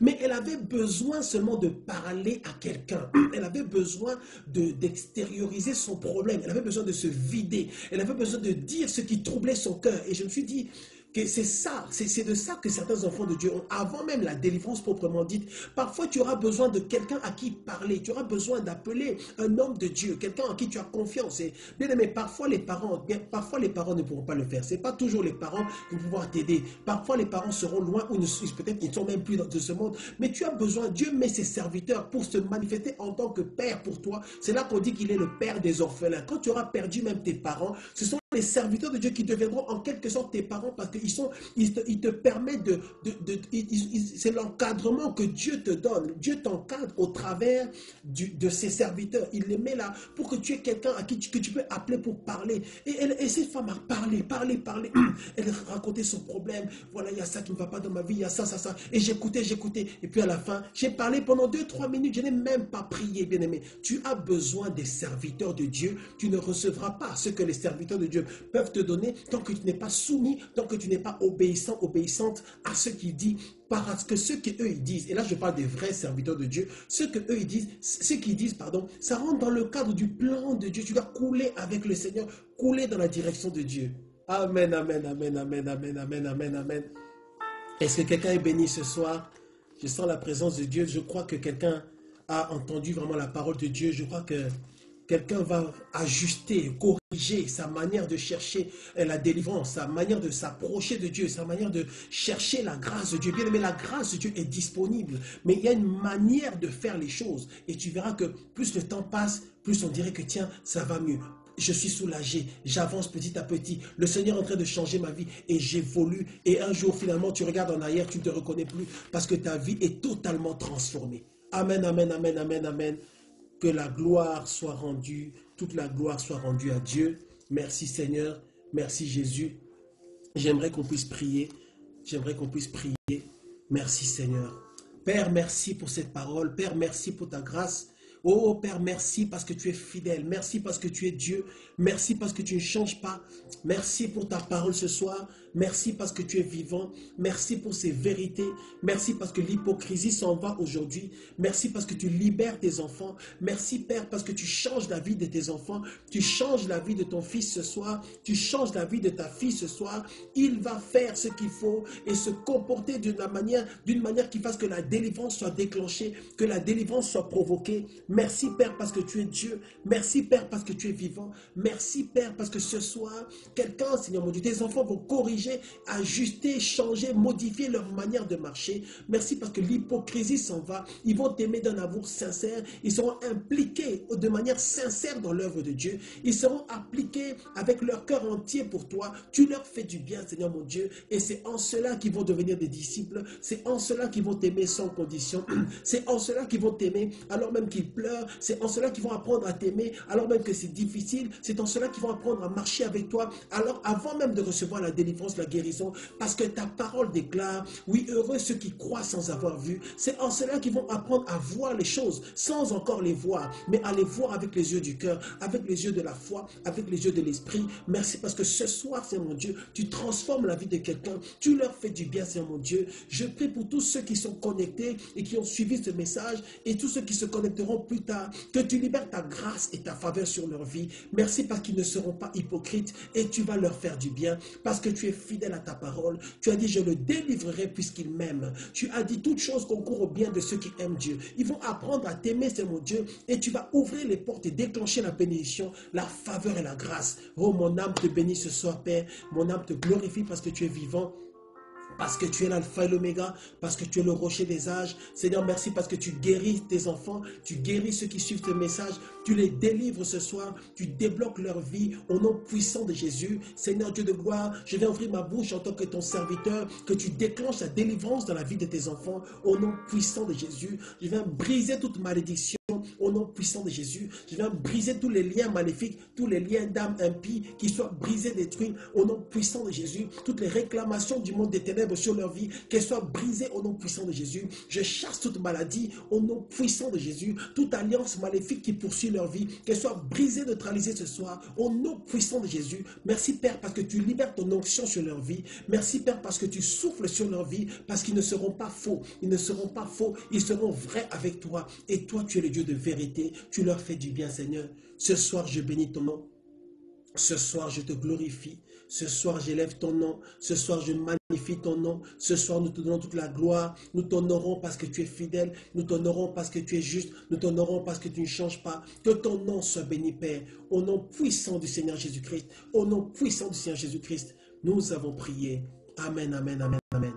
S1: Mais elle avait besoin seulement de parler à quelqu'un. Elle avait besoin d'extérioriser son problème. Elle avait besoin de se vider. Elle avait besoin de dire ce qui troublait son cœur. Et je me suis dit que c'est ça, c'est de ça que certains enfants de Dieu ont, avant même la délivrance proprement dite. Parfois, tu auras besoin de quelqu'un à qui parler. Tu auras besoin d'appeler un homme de Dieu, quelqu'un en qui tu as confiance. Et bien aimé, parfois les parents ne pourront pas le faire. Ce n'est pas toujours les parents qui vont pouvoir t'aider. Parfois, les parents seront loin ou peut-être ils ne sont même plus de ce monde. Mais tu as besoin, Dieu met ses serviteurs pour se manifester en tant que père pour toi. C'est là qu'on dit qu'il est le père des orphelins. Quand tu auras perdu même tes parents, ce sont les serviteurs de Dieu qui deviendront en quelque sorte tes parents parce qu'ils te permettent c'est l'encadrement que Dieu te donne. Dieu t'encadre au travers de ses serviteurs. Il les met là pour que tu aies quelqu'un à qui que tu peux appeler pour parler. Et cette femme a parlé. Elle racontait son problème. Voilà, il y a ça qui ne va pas dans ma vie, il y a ça. Et j'écoutais. Et puis à la fin, j'ai parlé pendant 2-3 minutes. Je n'ai même pas prié, bien-aimé. Tu as besoin des serviteurs de Dieu. Tu ne recevras pas ce que les serviteurs de Dieu peuvent te donner tant que tu n'es pas soumis, tant que tu n'es pas obéissante à ce qu'il dit, parce que ce qu'eux ils disent, et là je parle des vrais serviteurs de Dieu, ce qu'ils disent, ça rentre dans le cadre du plan de Dieu. Tu dois couler avec le Seigneur, couler dans la direction de Dieu. Amen. Est-ce que quelqu'un est béni ce soir? Je sens la présence de Dieu. Je crois que quelqu'un a entendu vraiment la parole de Dieu. Je crois que quelqu'un va ajuster, corriger sa manière de chercher la délivrance, sa manière de s'approcher de Dieu, sa manière de chercher la grâce de Dieu. Bien aimé, la grâce de Dieu est disponible, mais il y a une manière de faire les choses. Et tu verras que plus le temps passe, plus on dirait que tiens, ça va mieux. Je suis soulagé, j'avance petit à petit. Le Seigneur est en train de changer ma vie et j'évolue. Et un jour, finalement, tu regardes en arrière, tu ne te reconnais plus parce que ta vie est totalement transformée. Amen. Que la gloire soit rendue, toute la gloire soit rendue à Dieu. Merci Seigneur, merci Jésus. J'aimerais qu'on puisse prier. Merci Seigneur. Père, merci pour cette parole. Père, merci pour ta grâce. Oh Père, merci parce que tu es fidèle. Merci parce que tu es Dieu. Merci parce que tu ne changes pas. Merci pour ta parole ce soir. Merci parce que tu es vivant. Merci pour ces vérités. Merci parce que l'hypocrisie s'en va aujourd'hui. Merci parce que tu libères tes enfants. Merci Père parce que tu changes la vie de tes enfants. Tu changes la vie de ton fils ce soir. Tu changes la vie de ta fille ce soir. Il va faire ce qu'il faut et se comporter d'une manière qui fasse que la délivrance soit déclenchée, que la délivrance soit provoquée. Merci Père parce que tu es Dieu. Merci Père parce que tu es vivant. Merci Père parce que ce soir, quelqu'un, Seigneur mon Dieu, tes enfants vont corriger, ajuster, changer, modifier leur manière de marcher. Merci parce que l'hypocrisie s'en va. Ils vont t'aimer d'un amour sincère. Ils seront impliqués de manière sincère dans l'œuvre de Dieu. Ils seront appliqués avec leur cœur entier pour toi. Tu leur fais du bien, Seigneur mon Dieu. Et c'est en cela qu'ils vont devenir des disciples. C'est en cela qu'ils vont t'aimer sans condition. C'est en cela qu'ils vont t'aimer alors même qu'ils pleurent. C'est en cela qu'ils vont apprendre à t'aimer alors même que c'est difficile. C'est en cela qu'ils vont apprendre à marcher avec toi alors avant même de recevoir la délivrance, la guérison, parce que ta parole déclare, oui, heureux ceux qui croient sans avoir vu. C'est en cela qu'ils vont apprendre à voir les choses sans encore les voir, mais à les voir avec les yeux du cœur, avec les yeux de la foi, avec les yeux de l'esprit. Merci parce que ce soir, Seigneur mon Dieu, tu transformes la vie de quelqu'un, tu leur fais du bien, Seigneur mon Dieu. Je prie pour tous ceux qui sont connectés et qui ont suivi ce message et tous ceux qui se connecteront plus tard, que tu libères ta grâce et ta faveur sur leur vie. Merci parce qu'ils ne seront pas hypocrites et tu vas leur faire du bien parce que tu es fidèle à ta parole. Tu as dit, je le délivrerai puisqu'il m'aime. Tu as dit, toutes choses concourent au bien de ceux qui aiment Dieu. Ils vont apprendre à t'aimer, c'est mon Dieu, et tu vas ouvrir les portes et déclencher la bénédiction, la faveur et la grâce. Oh, mon âme te bénit ce soir, Père. Mon âme te glorifie parce que tu es vivant. Parce que tu es l'alpha et l'oméga, parce que tu es le rocher des âges. Seigneur, merci parce que tu guéris tes enfants, tu guéris ceux qui suivent tes messages, tu les délivres ce soir, tu débloques leur vie au nom puissant de Jésus. Seigneur Dieu de gloire, je vais ouvrir ma bouche en tant que ton serviteur, que tu déclenches la délivrance dans la vie de tes enfants au nom puissant de Jésus. Je viens briser toute malédiction au nom puissant de Jésus. Je viens briser tous les liens maléfiques, tous les liens d'âme impies qui soient brisés, détruits au nom puissant de Jésus. Toutes les réclamations du monde des ténèbres sur leur vie, qu'elles soient brisées au nom puissant de Jésus. Je chasse toute maladie au nom puissant de Jésus. Toute alliance maléfique qui poursuit leur vie, qu'elle soit brisée, neutralisée ce soir au nom puissant de Jésus. Merci Père parce que tu libères ton onction sur leur vie. Merci Père parce que tu souffles sur leur vie, parce qu'ils ne seront pas faux. Ils ne seront pas faux, ils seront vrais avec toi. Et toi, tu es le Dieu de vérité. Tu leur fais du bien, Seigneur. Ce soir, je bénis ton nom. Ce soir, je te glorifie. Ce soir, j'élève ton nom. Ce soir, je magnifie ton nom. Ce soir, nous te donnons toute la gloire. Nous t'honorons parce que tu es fidèle. Nous t'honorons parce que tu es juste. Nous t'honorons parce que tu ne changes pas. Que ton nom soit béni, Père. Au nom puissant du Seigneur Jésus-Christ. Au nom puissant du Seigneur Jésus-Christ. Nous avons prié. Amen, amen, amen, amen.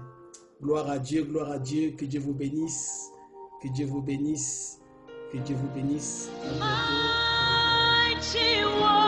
S1: Gloire à Dieu, gloire à Dieu. Que Dieu vous bénisse. Que Dieu vous bénisse. Que Dieu vous bénisse. À bientôt.